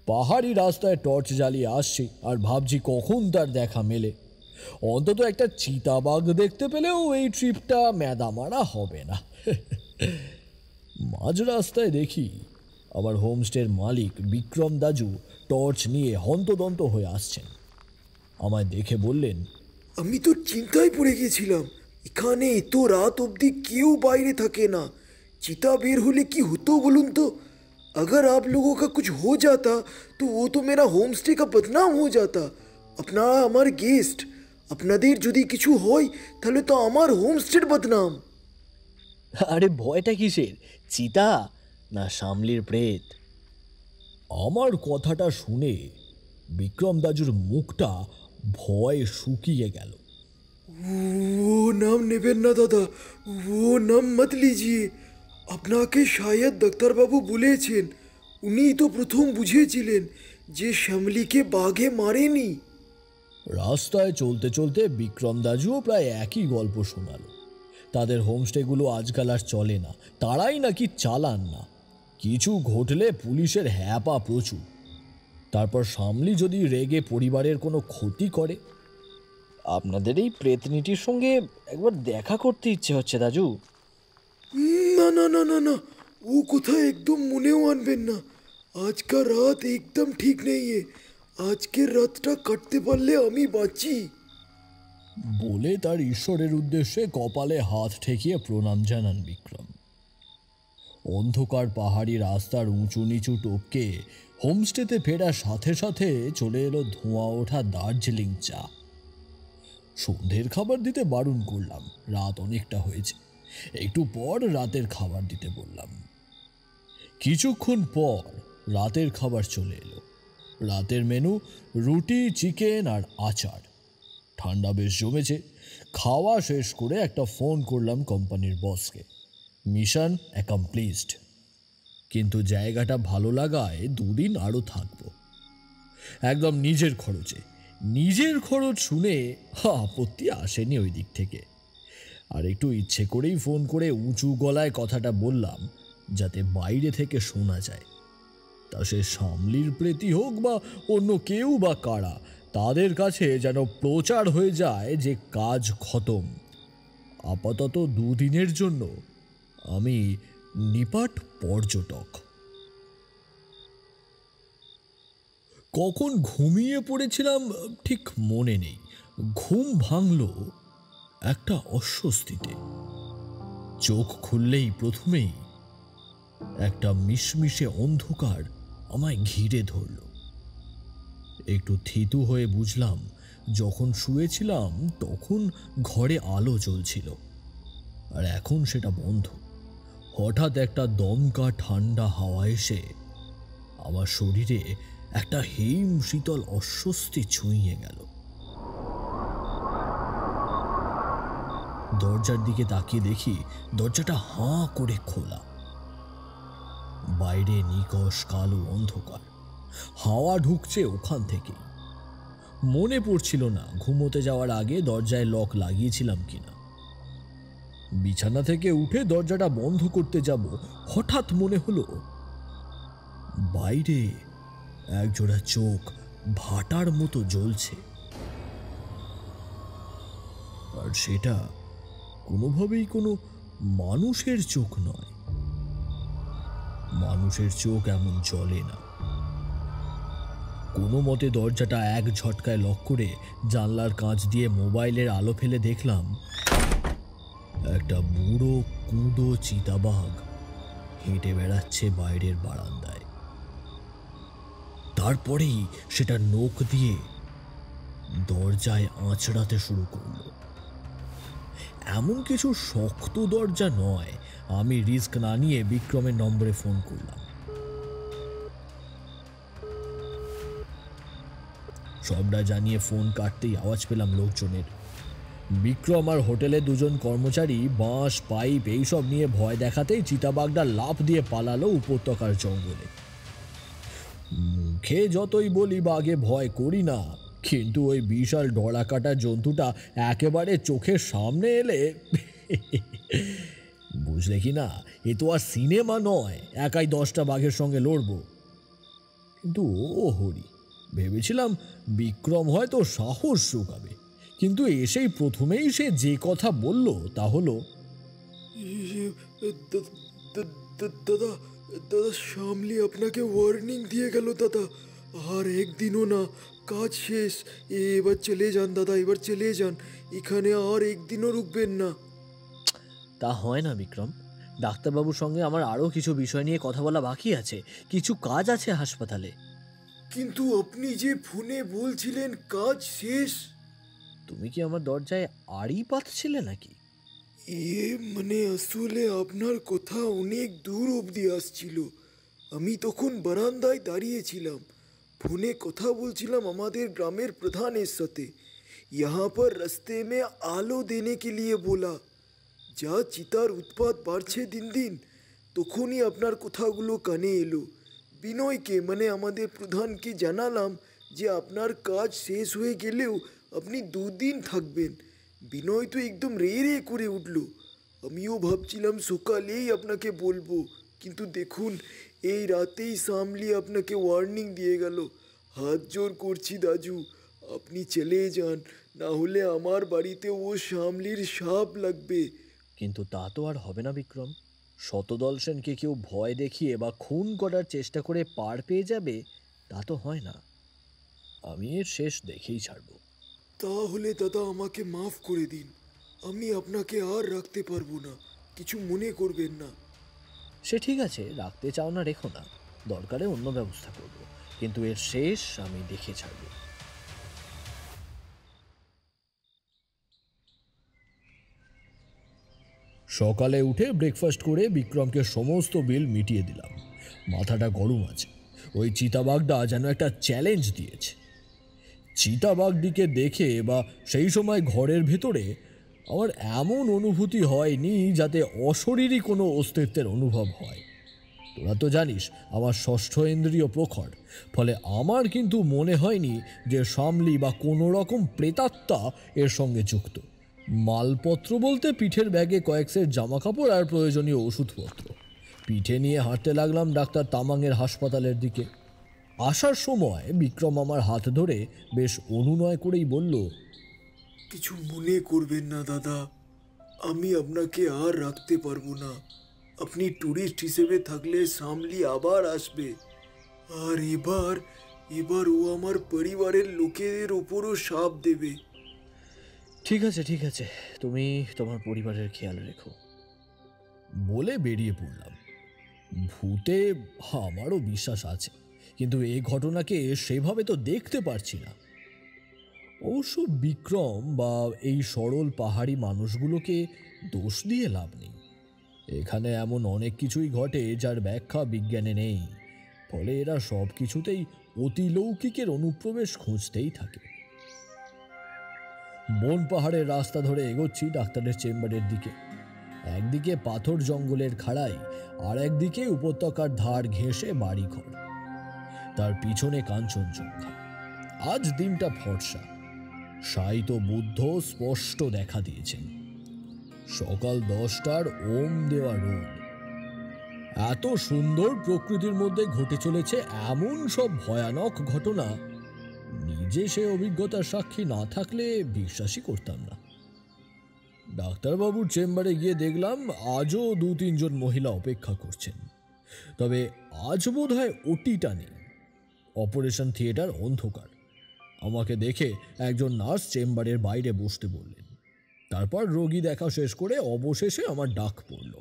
পাহাড়ি রাস্তায় টর্চ জ্বালিয়ে আসছি আর ভাবছি কখন তার দেখা মেলে। অন্তত একটা চিতাবাঘ দেখতে পেলেও এই ট্রিপটা ম্যাদামারা হবে না। মাঝ রাস্তায় দেখি আমার হোমস্টের মালিক বিক্রম দাজু টর্চ নিয়ে হন্তদন্ত হয়ে আসছেন। আমায় দেখে বললেন, আমি তো চিন্তায় পড়ে গেছিলাম, এখানে এত রাত অবধি কেউ বাইরে থাকে না, চিতা बेर होले की होतो बोलूं तो? अगर आप लोगों का कुछ हो जाता तो वो तो मेरा होम स्टे का बदनाम हो जाता। अपना আমার গেস্ট, আপনাদের যদি কিছু হয় তাহলে তো আমার হোমস্টের বদনাম। আরে ভয়টা কিসের? চিতা না শামলির প্রেত? আমার কথাটা শুনে বিক্রম দাজুর মুখটা ভয়ে শুকিয়ে গেল। वो नाम নেবেন না দাদা, वो नाम मत लीजिए। আপনাকে শায়দ ডাক্তারবাবু বলেছেন, উনিই তো প্রথম বুঝিয়েছিলেন যে শ্যামলীকে বাঘে মারেনি। রাস্তায় চলতে চলতে বিক্রম দাজুও প্রায় একই গল্প শোনালো। তাদের হোমস্টেগুলো আজকাল আর চলে না, তারাই নাকি চালান না। কিছু ঘটলে পুলিশের হ্যাপা প্রচুর। তারপর শামলি যদি রেগে পরিবারের কোনো ক্ষতি করে। আপনাদের এই প্রেতনিটির সঙ্গে একবার দেখা করতে ইচ্ছে হচ্ছে দাজু। না না না না না, ও কথা একদম মনেও আনবেন না। আজকা রাত একদম ঠিক নেই। আজকের রাতটা কাটতে পারলে আমি বাঁচি। বলে তার ঈশ্বরের উদ্দেশ্যে কপালে হাত ঠেকিয়ে প্রণাম জানান বিক্রম। অন্ধকার পাহাড়ি রাস্তার উঁচু নিচু টোপকে হোমস্টেতে ফেরার সাথে সাথে চলে এলো ধোঁয়া ওঠা দার্জিলিং চা। সন্ধ্যের খাবার দিতে বারণ করলাম, রাত অনেকটা হয়েছে। একটু পর রাতের খাবার দিতে বললাম। কিছুক্ষণ পর রাতের খাবার চলে এলো। রাতের মেনু রুটি, চিকেন আর আচার। ঠান্ডা বেশ জমেছে। খাওয়া শেষ করে একটা ফোন করলাম কোম্পানির বসকে। মিশন অ্যাকমপ্লিশড, কিন্তু জায়গাটা ভালো লাগায় 2 দিন আরও থাকবো, একদম নিজের খরচে। নিজের খরচ শুনে আপত্তি আসেনি ওই দিক থেকে। আর একটু ইচ্ছে করেই ফোন করে উঁচু গলায় কথাটা বললাম, যাতে বাইরে থেকে শোনা যায়। তা সে শামলির প্রেতী হোক বা অন্য কেউ বা কারা, তাদের কাছে যেন প্রচার হয়ে যায় যে কাজ খতম। আপাতত 2 দিনের জন্য আমি নিপাট পর্যটক। কখন ঘুমিয়ে পড়েছিলাম ঠিক মনে নেই। ঘুম ভাঙল একটা অস্বস্তিতে। চোখ খুললেই প্রথমেই একটা মিশমিশে অন্ধকার আমায় ঘিরে ধরল। একটু থিতু হয়ে বুঝলাম, যখন শুয়েছিলাম তখন ঘরে আলো জ্বলছিল, আর এখন সেটা বন্ধ। হঠাৎ একটা দমকা ঠান্ডা হাওয়া এসে আমার শরীরে একটা হিম শীতল অস্বস্তি ছুঁয়ে গেল। দরজার দিকে তাকিয়ে দেখি দরজাটা হাঁ করে খোলা। বাইরে নিকষ কালো অন্ধকার, হাওয়া ঢুকছে ওখান থেকেই। মনে পড়ছিল না ঘুমোতে যাওয়ার আগে দরজায় লক লাগিয়েছিলাম কিনা। বিছানা থেকে উঠে দরজাটা বন্ধ করতে যাব, হঠাৎ মনে হলো বাইরে একজোড়া চোখ ভাটার মতো জ্বলছে, আর সেটা কোনোভাবেই কোনো মানুষের চোখ নয়। মানুষের চোখ এমন জ্বলে না। কোনো মতে দরজাটা এক ঝটকায় লক করে জানলার কাঁচ দিয়ে মোবাইলের আলো ফেলে দেখলাম একটা বুড়ো কুঁদো চিতাবাঘ হেঁটে বেড়াচ্ছে বাইরের বারান্দায়। তারপরেই সেটা নখ দিয়ে দরজায় আঁচড়াতে শুরু করলো। এমন কিছু শক্ত দরজা নয়। আমি রিস্ক না নিয়ে বিক্রমের নম্বরে ফোন করলাম। সবটা জানিয়ে ফোন কাটতেই আওয়াজ পেলাম লোকজনের। বিক্রম আর হোটেলে দুজন কর্মচারী বাঁশ পাইপ এইসব নিয়ে ভয় দেখাতেই চিতাবাঘটা লাফ দিয়ে পালালো উপত্যকার জঙ্গলে। মুখে যতই বলি বাঘে ভয় করি না, কিন্তু ওই বিশাল ডরাকাটা জন্তুটা একেবারে চোখের সামনে এলে বুঝলে কি না, এ তো আর সিনেমা নয় একাই 10টা বাঘের সঙ্গে লড়বো। কিন্তু ও হরি, ভেবেছিলাম বিক্রম হয়তো সাহস যোগাবে, কিন্তু এসেই প্রথমেই সে যে কথা বলল তা হলো, দাদা দাদা শামলি আপনাকে ওয়ার্নিং দিয়ে গেল দাদা, আর একদিনও না, কাজ শেষ, এবার চলে যান দাদা, এবার চলে যান, এখানে আর একদিনও রুকবেন না। তা হয় না বিক্রম, ডাক্তারবাবুর সঙ্গে আমার আরও কিছু বিষয় নিয়ে কথা বলা বাকি আছে, কিছু কাজ আছে হাসপাতালে। কিন্তু আপনি যে ফোনে বলছিলেন কাজ শেষ। তুমি কি আমার দরজায় আড়ি পাতছিলে নাকি? মানে আসলে আপনার কথা অনেক দূর অবধি আসছিল। আমি তখন বারান্দায় দাঁড়িয়েছিলাম, ফোনে কথা বলছিলাম আমাদের গ্রামের প্রধানের সাথে। यहाँ पर रास्ते में आलो देने के लिए बोला। যা চিতার উৎপাত বাড়ছে দিন দিন, তখনই আপনার কথাগুলো কানে এলো। বিনয়কে মানে আমাদের প্রধানকে জানালাম যে আপনার কাজ শেষ হয়ে গেলেও আপনি 2 দিন থাকবেন। বিনয় তো একদম রে রে করে উঠল। আমিও ভাবছিলাম সকালেই আপনাকে বলবো, কিন্তু দেখুন এই রাতেই সামলি আপনাকে ওয়ার্নিং দিয়ে গেল। হাত জোর করছি দাজু, আপনি চলে যান, না হলে আমার বাড়িতে ও সামলির সাপ লাগবে। কিন্তু তা তো আর হবে না বিক্রম। শতদল সেনকে কেউ ভয় দেখিয়ে বা খুন করার চেষ্টা করে পার পেয়ে যাবে তা তো হয় না। আমি এর শেষ দেখেই ছাড়ব। তাহলে দাদা আমাকে মাফ করে দিন, আমি আপনাকে আর রাখতে পারবো না, কিছু মনে করবেন না। সে ঠিক আছে, রাখতে চাও না রেখো না, দরকারে অন্য ব্যবস্থা করব, কিন্তু এর শেষ আমি দেখে ছাড়ব। সকালে উঠে ব্রেকফাস্ট করে বিক্রমকে সমস্ত বিল মিটিয়ে দিলাম। মাথাটা গরম আছে। ওই চিতাবাঘটা যেন একটা চ্যালেঞ্জ দিয়েছে। চিতাবাঘটিকে দেখে বা সেই সময় ঘরের ভেতরে আমার এমন অনুভূতি হয়নি যাতে অশরীরী কোনো অস্তিত্বের অনুভব হয়। তোরা তো জানিস আমার ষষ্ঠ ইন্দ্রিয় প্রখর, ফলে আমার কিন্তু মনে হয়নি যে সামলি বা কোনো রকম প্রেতাত্মা এর সঙ্গে যুক্ত। মালপত্র বলতে পিঠের ব্যাগে কয়েক সেট জামা কাপড় আর প্রয়োজনীয় ওষুধপত্র পিঠে নিয়ে হাঁটতে লাগলাম ডাক্তার তামাংয়ের হাসপাতালের দিকে। আসার সময় বিক্রম আমার হাত ধরে বেশ অনুনয় করেই বলল, কিছু মনে করবেন না দাদা, আমি আপনাকে আর রাখতে পারবো না। আপনি ট্যুরিস্ট হিসেবে থাকলে সামলি আবার আসবে, আর এবার ও আমার পরিবারের লোকেদের ওপরও শাপ দেবে। ঠিক আছে ঠিক আছে, তুমি তোমার পরিবারের খেয়াল রেখো বলে বেরিয়ে পড়লাম। ভূতে আমারও বিশ্বাস আছে, কিন্তু এই ঘটনাকে সেভাবে তো দেখতে পারছি না। অবশ্য বিক্রম বা এই সরল পাহাড়ি মানুষগুলোকে দোষ দিয়ে লাভ নেই। এখানে এমন অনেক কিছুই ঘটে যার ব্যাখ্যা বিজ্ঞানে নেই, ফলে এরা সব কিছুতেই অতিলৌকিকের অনুপ্রবেশ খুঁজতেই থাকে। বন পাহাড়ের রাস্তা ধরে এগোচ্ছি ডাক্তারের চেম্বারের দিকে। একদিকে পাথর জঙ্গলের খাড়াই, আর একদিকে উপত্যকার ধার ঘেঁষে বাড়িঘর, তার পিছনে কাঞ্চনজঙ্ঘা। আজ দিনটা ফর্সা, শায়িত বুদ্ধ স্পষ্ট দেখা দিয়েছেন। সকাল 10টার ওম দেওয়া রোদ। এত সুন্দর প্রকৃতির মধ্যে ঘটে চলেছে এমন সব ভয়ানক ঘটনা, নিজে সে অভিজ্ঞতার সাক্ষী না থাকলে বিশ্বাসই করতাম না। ডাক্তারবাবুর চেম্বারে গিয়ে দেখলাম আজও 2-3 জন মহিলা অপেক্ষা করছেন, তবে আজ বোধহয় ওটিটা নেই। অপারেশন থিয়েটার অন্ধকার। আমাকে দেখে একজন নার্স চেম্বারের বাইরে বসতে বললেন। তারপর রোগী দেখা শেষ করে অবশেষে আমার ডাক পড়ল।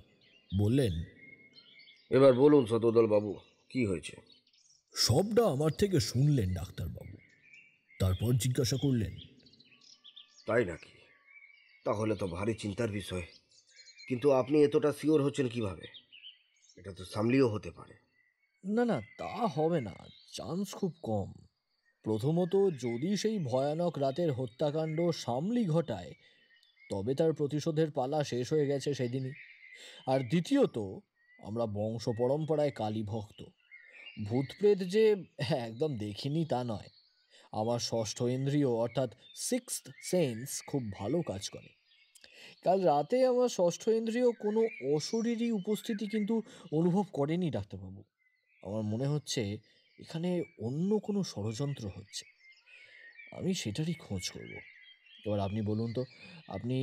বললেন, এবার বলুন শতদল বাবু, কি হয়েছে? সবটা আমার থেকে শুনলেন ডাক্তারবাবু। তারপর জিজ্ঞাসা করলেন, তাই নাকি? তাহলে তো ভারী চিন্তার বিষয়। কিন্তু আপনি এতটা শিওর হচ্ছেন কিভাবে? এটা তো সামলিও হতে পারে। না না, তা হবে না, চান্স খুব কম। প্রথমত, যদি সেই ভয়ানক রাতের হত্যাকাণ্ড সামলি ঘটায়, তবে তার প্রতিশোধের পালা শেষ হয়ে গেছে সেদিনই। আর দ্বিতীয়ত, আমরা বংশ পরম্পরায় কালী ভক্ত। ভূতপ্রেত যে একদম দেখিনি তা নয়, আমার ষষ্ঠ ইন্দ্রিয় অর্থাৎ 6th সেন্স খুব ভালো কাজ করে। কাল রাতে আমার ষষ্ঠ ইন্দ্রিয় কোনো অশরীরী উপস্থিতি কিন্তু অনুভব করেনি ডাক্তারবাবু। আমার মনে হচ্ছে এখানে অন্য কোনো ষড়যন্ত্র হচ্ছে। আমি সেটারই খোঁজ করব। এবার আপনি বলুন তো, আপনি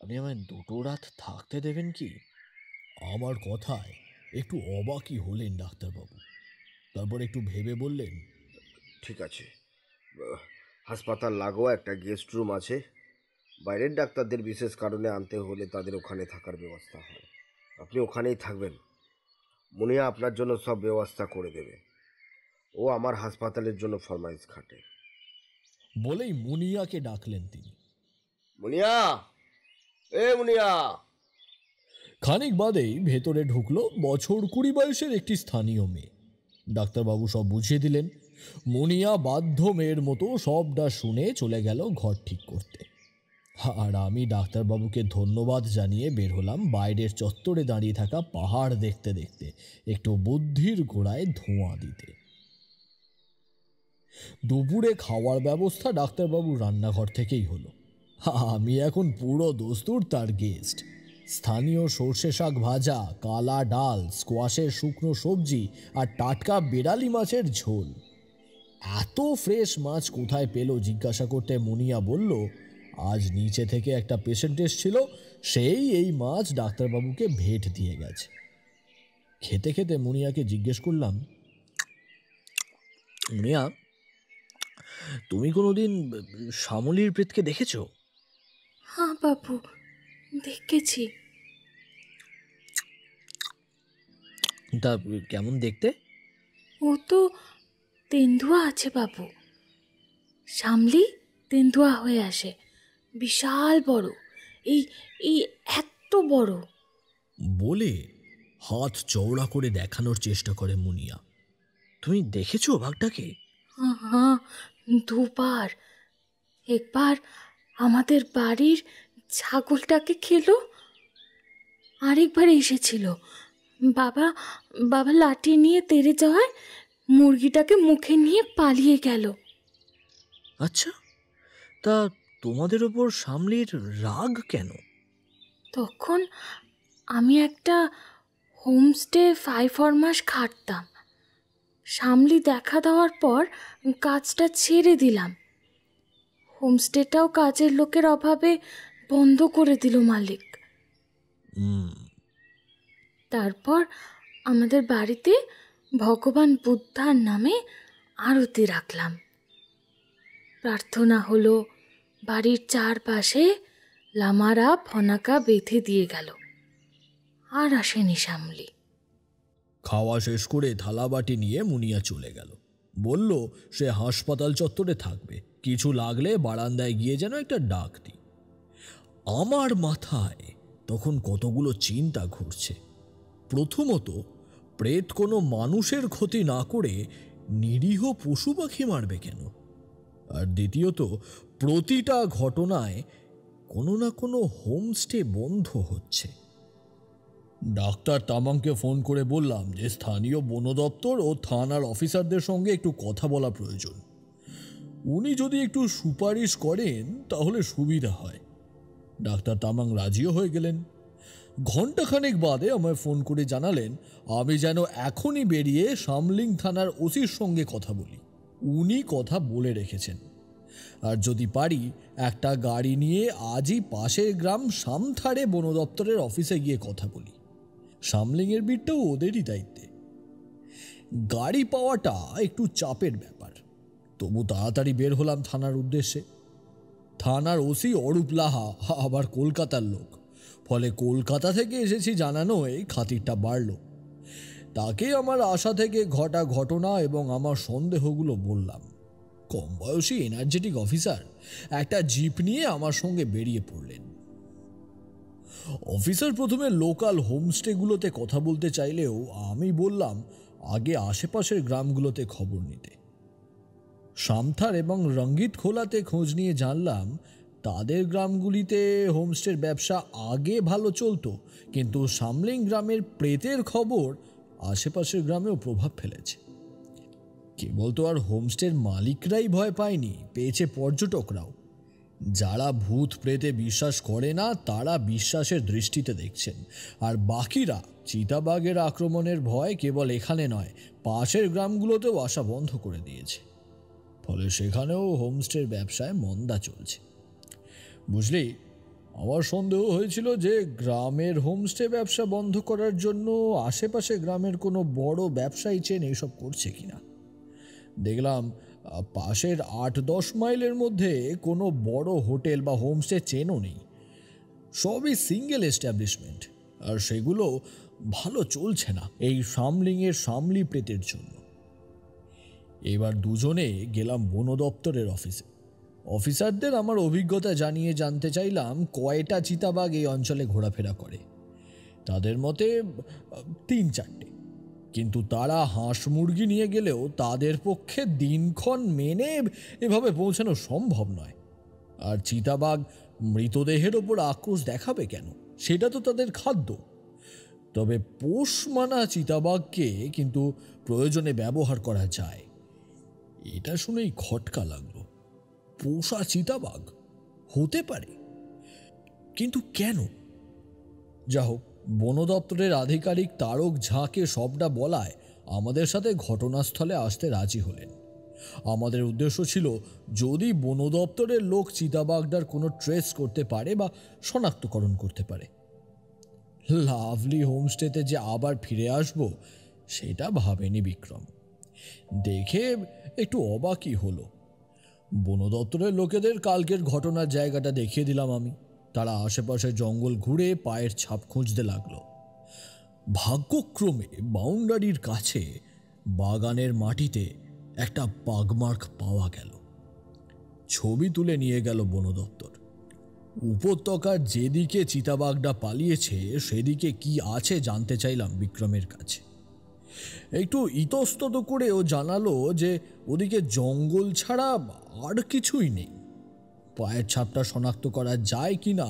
আপনি আমায় 2টো রাত থাকতে দেবেন কি? আমার কথায় একটু অবাকই হলেন ডাক্তারবাবু। তারপর একটু ভেবে বললেন, ঠিক আছে, হাসপাতাল লাগোয়া একটা গেস্ট রুম আছে। বাইরের ডাক্তারদের বিশেষ কারণে আনতে হলে তাদের ওখানে থাকার ব্যবস্থা হয়। আপনি ওখানেই থাকবেন। মুনিয়া আপনার জন্য সব ব্যবস্থা করে দেবে। ও আমার হাসপাতালের জন্য ফরমাইশ খাটে। বলেই মুনিয়াকে ডাকলেন তিনি। মুনিয়া, এ মুনিয়া! খানিক বাদেই ভেতরে ঢুকলো বছর 20 বয়সের একটি স্থানীয় মেয়ে। ডাক্তারবাবু সব বুঝিয়ে দিলেন। মুনিয়া বাধ্য মেয়ের মতো সবটা শুনে চলে গেল ঘর ঠিক করতে। আর আমি ডাক্তারবাবুকে ধন্যবাদ জানিয়ে বের হলাম বাইরের চত্বরে দাঁড়িয়ে থাকা পাহাড় দেখতে দেখতে, একটু বুদ্ধির গোড়ায় ধোঁয়া দিতে। দুপুরে খাওয়ার ব্যবস্থা ডাক্তারবাবুর রান্নাঘর থেকেই হলো। আমি এখন পুরো দস্তুর তার গেস্ট। স্থানীয় সর্ষে শাক ভাজা, কালা ডাল, স্কোয়াশের শুকনো সবজি আর টাটকা বেড়ালি মাছের ঝোল। এত ফ্রেশ মাছ কোথায় পেল জিজ্ঞাসা করতে মুনিয়া বলল, আজ নিচে থেকে একটা পেশেন্ট এসেছিল, সেই এই মাছ ডাক্তারবাবুকে ভেট দিয়ে গেছে। খেতে খেতে মুনিয়াকে জিজ্ঞেস করলাম, মুনিয়া, তুমি কোনোদিন শ্যামলীর প্রেতকে দেখেছ? হ্যাঁ বাবু, দেখেছি। তা কেমন দেখতে? ও তো তেন্দুয়া আছে বাবু। সামলি তেন্দুয়া হয়ে আসে, বিশাল বড়, এই এই এত বড়। বলে হাত চওড়া করে দেখানোর চেষ্টা করে মুনিয়া। তুমি দেখেছো বাঘটাকে? হ্যাঁ হ্যাঁ, দুবার। একবার আমাদের বাড়ির ছাগলটাকে খেলো, আরেকবার এসেছিল বাবা বাবা লাঠি নিয়ে তেড়ে যাওয়ায় মুরগিটাকে মুখে নিয়ে পালিয়ে গেল। আচ্ছা, তা তোমাদের ওপর সামলির রাগ কেন? তখন আমি একটা হোমস্টে 5 মাস খাটতাম। সামলি দেখা দেওয়ার পর কাজটা ছেড়ে দিলাম। হোমস্টেটাও কাজের লোকের অভাবে বন্ধ করে দিল মালিক। তারপর আমাদের বাড়িতে ভগবান বুদ্ধার নামে আরতি রাখলাম। প্রার্থনা হলো, বাড়ির চারপাশে লামারা ফনাকা বেঁধে দিয়ে গেল। আর আসেনি সামলি। খাওয়া শেষ করে থালাবাটি নিয়ে মুনিয়া চলে গেল। বলল সে হাসপাতাল চত্বরে থাকবে, কিছু লাগলে বারান্দায় গিয়ে যেন একটা ডাক দিই। আমার মাথায় তখন কতগুলো চিন্তা ঘুরছে। প্রথমত, প্রেত কোনো মানুষের ক্ষতি না করে নিরীহ পশু পাখি মারবে কেন? আর দ্বিতীয়ত, প্রতিটা ঘটনায় কোনো না কোনো হোমস্টে বন্ধ হচ্ছে। ডাক্তার তামাংকে ফোন করে বললাম যে স্থানীয় বন দপ্তর ও থানার অফিসারদের সঙ্গে একটু কথা বলা প্রয়োজন। উনি যদি একটু সুপারিশ করেন তাহলে সুবিধা হয়। ডাক্তার তামাং রাজিও হয়ে গেলেন। ঘণ্টাখানেক বাদে আমায় ফোন করে জানালেন আমি যেন এখনই বেরিয়ে শামলিং থানার ওসির সঙ্গে কথা বলি। উনি কথা বলে রেখেছেন, আর যদি পারি একটা গাড়ি নিয়ে আজই পাশের গ্রাম সামথারে বন দপ্তরের অফিসে গিয়ে কথা বলি। শামলিংয়ের বিটটাও ওদেরই দায়িত্বে। গাড়ি পাওয়াটা একটু চাপের ব্যাপার, তবু তাড়াতাড়ি বের হলাম থানার উদ্দেশ্যে। থানার ওসি অরূপ লাহা আবার কলকাতার লোক, ফলে কলকাতা থেকে এসেছি জানানোয় খাতিরটা বাড়ল। তাকে আমার আশা থেকে ঘটা ঘটনা এবং আমার সন্দেহগুলো বললাম। কম বয়সী এনার্জেটিক অফিসার একটা জিপ নিয়ে আমার সঙ্গে বেরিয়ে পড়লেন। অফিসার প্রথমে লোকাল হোমস্টেগুলোতে কথা বলতে চাইলেও আমি বললাম আগে আশেপাশের গ্রামগুলোতে খবর নিতে। সামথার এবং রঙ্গিত খোলাতে খোঁজ নিয়ে জানলাম তাদের গ্রামগুলিতে হোমস্টের ব্যবসা আগে ভালো চলতো, কিন্তু শামলিং গ্রামের প্রেতের খবর আশেপাশের গ্রামেও প্রভাব ফেলেছে। কেবল তো আর হোমস্টের মালিকরাই ভয় পায়নি, পেয়েছে পর্যটকরাও। যারা ভূত প্রেতে বিশ্বাস করে না তারা বিশ্বাসের দৃষ্টিতে দেখছেন, আর বাকিরা চিতাবাঘের আক্রমণের ভয় কেবল এখানে নয়, পাশের গ্রামগুলোতেও আসা বন্ধ করে দিয়েছে। ফলে সেখানেও হোমস্টের ব্যবসায় মন্দা চলছে। বুঝলি, আমার সন্দেহ হয়েছিল যে গ্রামের হোমস্টে ব্যবসা বন্ধ করার জন্য আশেপাশে গ্রামের কোনো বড় ব্যবসায়ী চেন এইসব করছে কিনা। দেখলাম পাশের 8-10 মাইলের মধ্যে কোনো বড় হোটেল বা হোমস্টে চেনও নেই, সবই সিঙ্গেল এস্টাবলিশমেন্ট, আর সেগুলো ভালো চলছে না এই শামলিংয়ের শামলি প্রেতের জন্য। এবার দুজনে গেলাম বন দপ্তরের অফিসে। অফিসারদের আমার অভিজ্ঞতা জানিয়ে জানতে চাইলাম কয়টা চিতাবাঘ এই অঞ্চলে ঘোরাফেরা করে। তাদের মতে 3-4টে, কিন্তু তারা হাঁস মুরগি নিয়ে গেলেও তাদের পক্ষে দিনক্ষণ মেনে এভাবে পৌঁছানো সম্ভব নয়। আর চিতাবাঘ মৃতদেহের ওপর আক্রোশ দেখাবে কেন, সেটা তো তাদের খাদ্য। তবে পোষ মানা চিতাবাঘকে কিন্তু প্রয়োজনে ব্যবহার করা যায়। এটা শুনেই খটকা লাগলো। পোষা চিতাবাঘ হতে পারে, কিন্তু কেন? যা হোক, বন দপ্তরের আধিকারিক তারক ঝাকে সবটা বলায় আমাদের সাথে ঘটনাস্থলে আসতে রাজি হলেন। আমাদের উদ্দেশ্য ছিল যদি বন দপ্তরের লোক চিতাবাঘটার কোনো ট্রেস করতে পারে বা শনাক্তকরণ করতে পারে। লাভলি হোমস্টেতে যে আবার ফিরে আসব সেটা ভাবেনি বিক্রম। দেখে একটু অবাকই হলো। বন দপ্তরের লোকেদের কালকের ঘটনার জায়গাটা দেখিয়ে দিলাম আমি। তারা আশেপাশে জঙ্গল ঘুরে পায়ের ছাপ খুঁজতে লাগলো। ভাগ্যক্রমে বাউন্ডারির কাছে বাগানের মাটিতে একটা পাগমার্ক পাওয়া গেল। ছবি তুলে নিয়ে গেল বন দপ্তর। উপত্যকার যেদিকে চিতাবাঘটা পালিয়েছে সেদিকে কি আছে জানতে চাইলাম বিক্রমের কাছে। একটু ইতস্তত করেও জানালো যে ওদিকে জঙ্গল ছাড়া আর কিছুই নেই। পায়ের ছাপটা শনাক্ত করা যায় কি না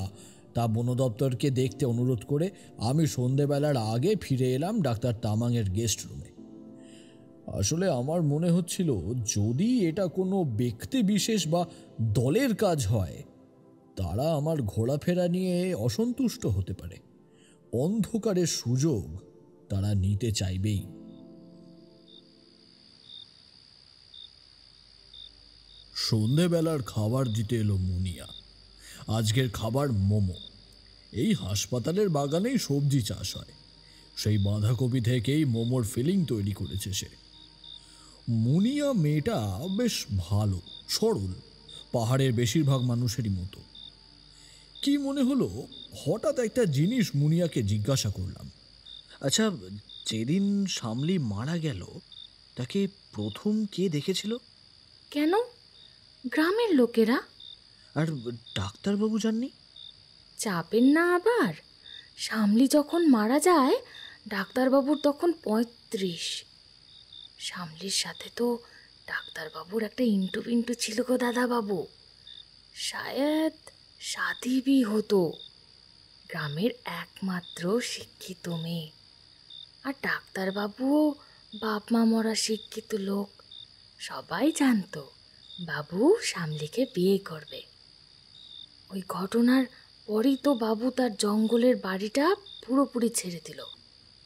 তা বন দপ্তরকে দেখতে অনুরোধ করে আমি সন্ধেবেলার আগে ফিরে এলাম ডাক্তার তামাংয়ের গেস্ট রুমে। আসলে আমার মনে হচ্ছিল যদি এটা কোনো ব্যক্তি বিশেষ বা দলের কাজ হয় তারা আমার ঘোরাফেরা নিয়ে অসন্তুষ্ট হতে পারে। অন্ধকারের সুযোগ তারা নিতে চাইবেই। সন্ধেবেলার খাবার দিতে এলো মুনিয়া। আজকের খাবার মোমো। এই হাসপাতালের বাগানেই সবজি চাষ হয়, সেই বাঁধাকপি থেকেই মোমোর ফিলিং তৈরি করেছে সে। মুনিয়া মেয়েটা বেশ ভালো, সরল, পাহাড়ের বেশিরভাগ মানুষেরই মতো। কি মনে হলো হঠাৎ একটা জিনিস মুনিয়াকে জিজ্ঞাসা করলাম, আচ্ছা, যেদিন শামলি মারা গেল তাকে প্রথম কে দেখেছিল? কেন? গ্রামের লোকেরা। আর ডাক্তারবাবু জাননি? চাপেন না আবার। শামলি যখন মারা যায় ডাক্তারবাবুর তখন 35। শামলির সাথে তো ডাক্তারবাবুর একটা ইন্টু পিন্টু ছিল গো দাদাবাবু। শায়দ শাদি ভি হতো। গ্রামের একমাত্র শিক্ষিত মেয়ে। আর ডাক্তারবাবুও বাপ মা মরা শিক্ষিত লোক। সবাই জানতো বাবু শামলিকে বিয়ে করবে। ওই ঘটনার পরই তো বাবু তার জঙ্গলের বাড়িটা পুরোপুরি ছেড়ে দিল।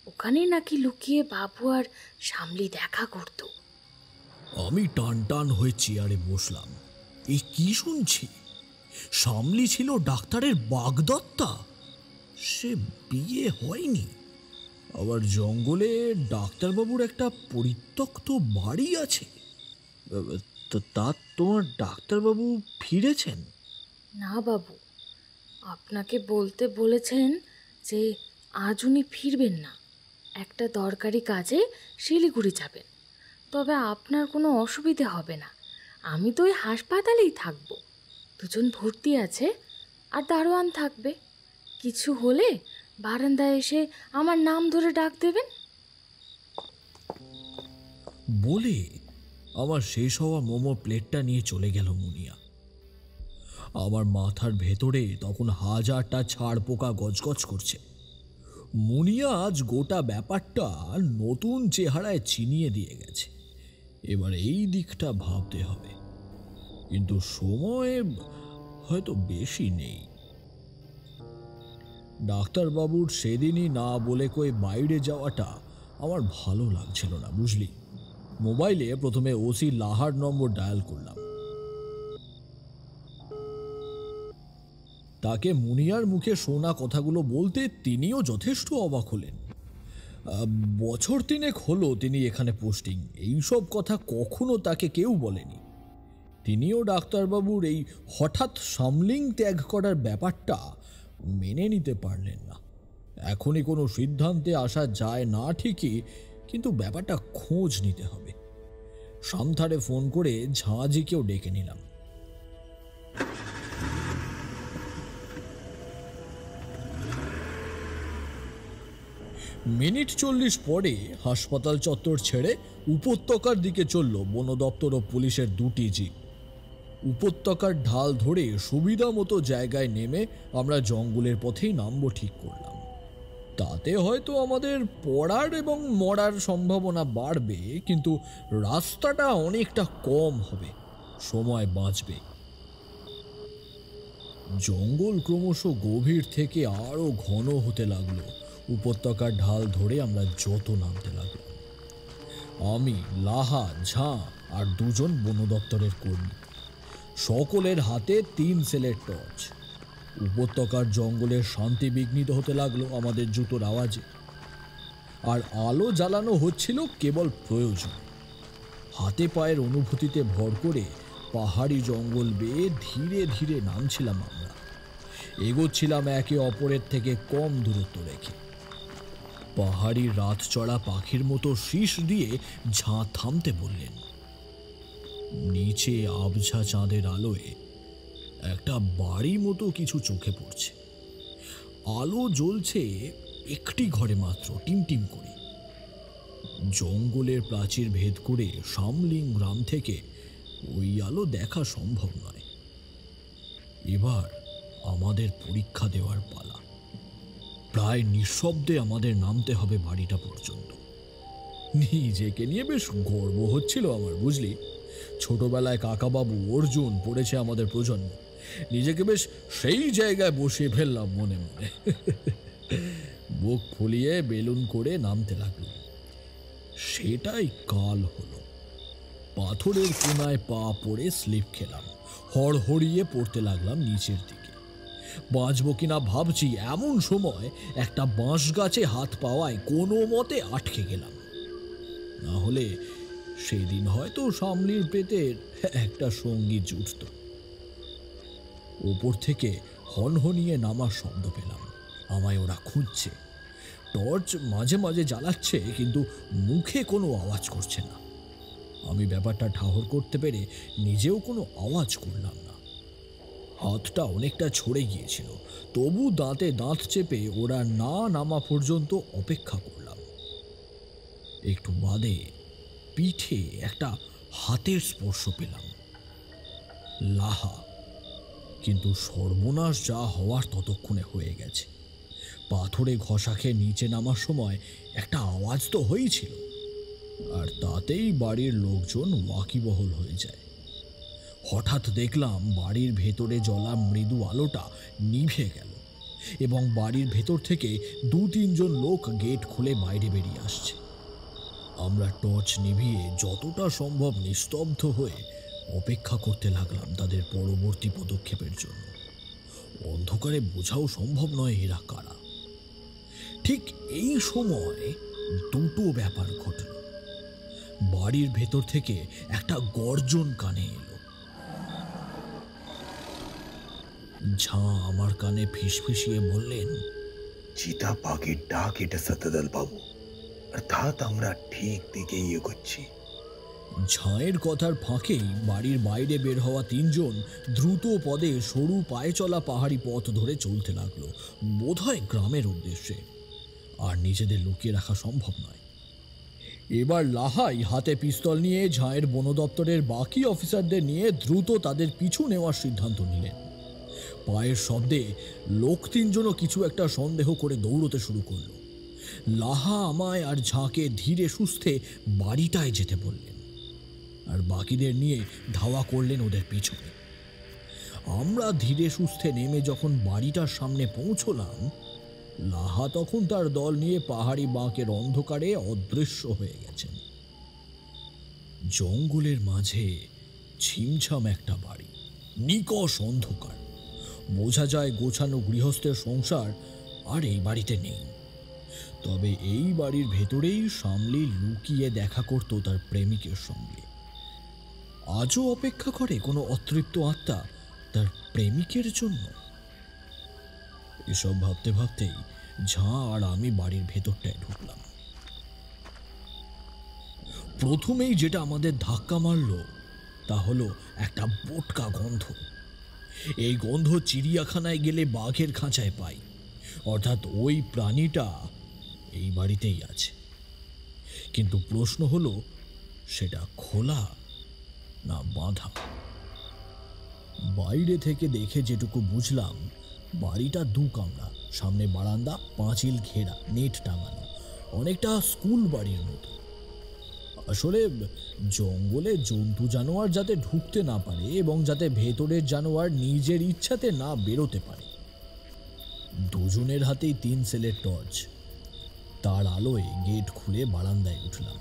ওখানেই নাকি লুকিয়ে বাবু আর শামলি দেখা করত। আমি টান টান হয়ে চেয়ারে বসলাম। এই কি শুনছি? শামলি ছিল ডাক্তারের বাগদত্তা। সে বিয়ে হয়নি, আবার জঙ্গলে ডাক্তারবাবুর একটা পরিত্যক্ত বাড়ি আছে। তো তা তোমার ডাক্তারবাবু ফিরেছেন? না বাবু, আপনাকে বলতে বলেছেন যে আজ উনি ফিরবেন না। একটা দরকারি কাজে শিলিগুড়ি যাবেন। তবে আপনার কোনো অসুবিধে হবে না। আমি তো ওই হাসপাতালেই থাকব। 2 জন ভর্তি আছে আর দারোয়ান থাকবে। কিছু হলে বারান্দায় এসে আমার নাম ধরে ডাক দেবেন। বলে আমার শেষ হওয়া মোমো প্লেটটা নিয়ে চলে গেল মুনিয়া। আমার মাথার ভেতরে তখন 1000টা ছাড় পোকা গজগজ করছে। মুনিয়া আজ গোটা ব্যাপারটা নতুন চেহারায় চিনিয়ে দিয়ে গেছে। এবার এই দিকটা ভাবতে হবে, কিন্তু সময় হয়তো বেশি নেই। ডাক্তারবাবুর সেদিনই না বলে কই বাইরে যাওয়াটা আমার ভালো লাগছিল না, বুঝলি। মোবাইলে প্রথমে ওসি লাহার নম্বর ডায়াল করলাম। তাকে মুনিয়ার মুখে শোনা কথাগুলো বলতে তিনিও যথেষ্ট অবাক হলেন। বছর 3 হলো তিনি এখানে পোস্টিং। এইসব কথা কখনো তাকে কেউ বলেনি। তিনিও ডাক্তারবাবুর এই হঠাৎ সামলিং ত্যাগ করার ব্যাপারটা মেনে নিতে পারলেন না। এখনই কোনো সিদ্ধান্তে আসা যায় না ঠিকই, কিন্তু ব্যাপারটা খোঁজ নিতে হবে। সামথারে ফোন করে ঝাঁঝিকেও ডেকে নিলাম। মিনিট 40 পরে হাসপাতাল চত্বর ছেড়ে উপত্যকার দিকে চলল বন দপ্তর ও পুলিশের 2টি জিপ। উপত্যকার ঢাল ধরে সুবিধা মতো জায়গায় নেমে আমরা জঙ্গলের পথেই নামবো ঠিক করলাম। তাতে হয়তো আমাদের পড়ার এবং মরার সম্ভাবনা বাড়বে, কিন্তু রাস্তাটা অনেকটা কম হবে, সময় বাঁচবে। জঙ্গল ক্রমশ গভীর থেকে আরো ঘন হতে লাগলো। উপত্যকার ঢাল ধরে আমরা যত নামতে লাগলাম। আমি, লাহা, ঝাঁ আর 2 জন বন দপ্তরের কর্মী। সকলের হাতে 3 সেলের টর্চ। উপত্যকার জঙ্গলের শান্তি বিঘ্নিত হতে লাগলো আমাদের জুতোর আওয়াজে। আর আলো জ্বালানো হচ্ছিল কেবল প্রয়োজন। হাতে পায়ের অনুভূতিতে ভর করে পাহাড়ি জঙ্গল বেয়ে ধীরে ধীরে নামছিলাম আমরা। এগোচ্ছিলাম একে অপরের থেকে কম দূরত্ব রেখে। পাহাড়ি রাত চড়া পাখির মতো শীষ দিয়ে ঝাঁ থামতে বললেন। নিচে আবঝা চাঁদের আলোয় একটা বাড়ি মতো কিছু চোখে পড়ছে। আলো জ্বলছে একটি ঘরে মাত্র, টিমটিম করে। জঙ্গলের প্রাচীর ভেদ করে সামলিং গ্রাম থেকে ওই আলো দেখা সম্ভব নয়। এবার আমাদের পরীক্ষা দেওয়ার পালা। প্রায় নিঃশব্দে আমাদের নামতে হবে বাড়িটা পর্যন্ত। নিজেকে নিয়ে বেশ গর্ব হচ্ছিল আমার, বুঝলি। ছোটবেলায় কাকাবাবু অর্জুন পড়েছে আমাদের প্রজন্ম। নিজেকে বেশ সেই জায়গায় বসিয়ে ফেললাম মনে মনে। বুক ফুলিয়ে বেলুন করে নামতে লাগলো। সেটাই কাল হলো। পাথরের কোনায় পা পড়ে স্লিপ খেলাম। হড়হড়িয়ে পড়তে লাগলাম নিচের দিকে। বাঁচব কিনা ভাবছি, এমন সময় একটা বাঁশ গাছে হাত পাওয়ায় কোনো মতে আটকে গেলাম। না হলে সেদিন হয়তো সামলির পেটের একটা সঙ্গী জুটত। ওপর থেকে হনহনিয়ে নামার শব্দ পেলাম। আমায় ওরা খুঁজছে। টর্চ মাঝে মাঝে জ্বালাচ্ছে, কিন্তু মুখে কোনো আওয়াজ করছে না। আমি ব্যাপারটা ঠাহর করতে পেরে নিজেও কোনো আওয়াজ করলাম না। হাতটা অনেকটা ছড়ে গিয়েছিল, তবু দাঁতে দাঁত চেপে ওরা না নামা পর্যন্ত অপেক্ষা করলাম। একটু বাদে পিঠে একটা হাতের স্পর্শ পেলাম। লাহা। কিন্তু সর্বনাশ যা হওয়ার ততক্ষণে হয়ে গেছে। পাথরে ঘষা খেয়ে নিচে নামার সময় একটা আওয়াজ তো হয়েছিল, আর তাতেই বাড়ির লোকজন ওয়াকিবহল হয়ে যায়। হঠাৎ দেখলাম বাড়ির ভেতরে জ্বলা মৃদু আলোটা নিভে গেল এবং বাড়ির ভেতর থেকে 2-3 জন লোক গেট খুলে বাইরে বেরিয়ে আসছে। আমরা টর্চ নিভিয়ে যতটা সম্ভব নিস্তব্ধ হয়ে অপেক্ষা করতে লাগলাম তাদের পরবর্তী পদক্ষেপের জন্য। অন্ধকারে বোঝাও সম্ভব নয় এরা কারা। ঠিক এই সময় দুটো ব্যাপার ঘটল। বাড়ির ভেতর থেকে একটা গর্জন কানে এলো। ঝাঁ আমার কানে ফিসফিসিয়ে বললেন, চিতা পাখির ডাক এটা সতদল বাবু, অর্থাৎ আমরা ঠিক দিকে এগোচ্ছি। ঝাঁয়ের কথার ফাঁকেই বাড়ির বাইরে বের হওয়া 3 জন দ্রুত পদে সরু পায়ে চলা পাহাড়ি পথ ধরে চলতে লাগলো, বোধহয় গ্রামের উদ্দেশ্যে। আর নিজেদের লুকিয়ে রাখা সম্ভব নয়। এবার লাহাই হাতে পিস্তল নিয়ে ঝাঁয়ের বন দপ্তরের বাকি অফিসারদের নিয়ে দ্রুত তাদের পিছু নেওয়ার সিদ্ধান্ত নিলেন। পায়ের শব্দে লোক 3 জনও কিছু একটা সন্দেহ করে দৌড়তে শুরু করলো। লাহা আমায় আর ঝাঁকে ধীরে সুস্থে বাড়িটায় যেতে বললেন, আর বাকিদের নিয়ে ধাওয়া করলেন ওদের পিছনে। আমরা ধীরে সুস্থে নেমে যখন বাড়িটার সামনে পৌঁছলাম, লাহা তখন তার দল নিয়ে পাহাড়ি বাঁকের অন্ধকারে অদৃশ্য হয়ে গেছেন। জঙ্গলের মাঝে ছিমছাম একটা বাড়ি, নিকষ অন্ধকার। বোঝা যায় গোছানো গৃহস্থের সংসার আর এই বাড়িতে নেই। তবে এই বাড়ির ভেতরেই শামলি লুকিয়ে দেখা করত তার প্রেমিকের সঙ্গে। আজও অপেক্ষা করে কোনো অতৃপ্ত আত্মা তার প্রেমিকের জন্য। এসব ভাবতে ভাবতেই ঝাঁ আর আমি বাড়ির ভেতরটায় ঢুকলাম। প্রথমেই যেটা আমাদের ধাক্কা মারল তা হলো একটা বোটকা গন্ধ। এই গন্ধ চিড়িয়াখানায় গেলে বাঘের খাঁচায় পাই, অর্থাৎ ওই প্রাণীটা এই বাড়িতেই আছে। কিন্তু প্রশ্ন হলো সেটা খোলা না বাঁধা। বাইরে থেকে দেখে যেটুকু বুঝলাম, বাড়িটা 2 কামরা, সামনে বারান্দা, পাঁচিল ঘেরা, নেট টাঙানো, অনেকটা স্কুল বাড়ির মতো। আসলে জঙ্গলে জন্তু জানোয়ার যাতে ঢুকতে না পারে এবং যাতে ভেতরের জানোয়ার নিজের ইচ্ছাতে না বেরোতে পারে। 2 জনের হাতেই 3 সেলের টর্চ। তার আলোয় গেট খুলে বারান্দায় উঠলাম।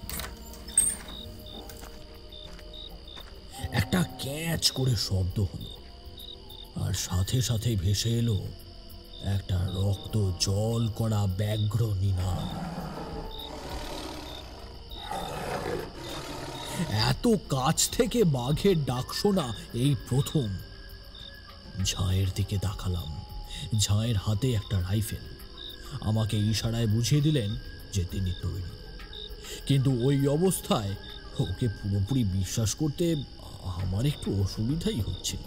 একটা ক্যাচ করে শব্দ হলো, আর সাথে সাথে ভেসে এলো একটা রক্ত জল করা ব্যাঘ্র নিনাদ। এত কাছ থেকে বাঘের ডাক শোনা এই প্রথম। ঝাঁয়ের দিকে তাকালাম। ঝাঁয়ের হাতে একটা রাইফেল। আমাকে ইশারায় বুঝিয়ে দিলেন যে তিনি তৈরি। কিন্তু ওই অবস্থায় ওকে পুরোপুরি বিশ্বাস করতে আমার একটু অসুবিধাই হচ্ছিল।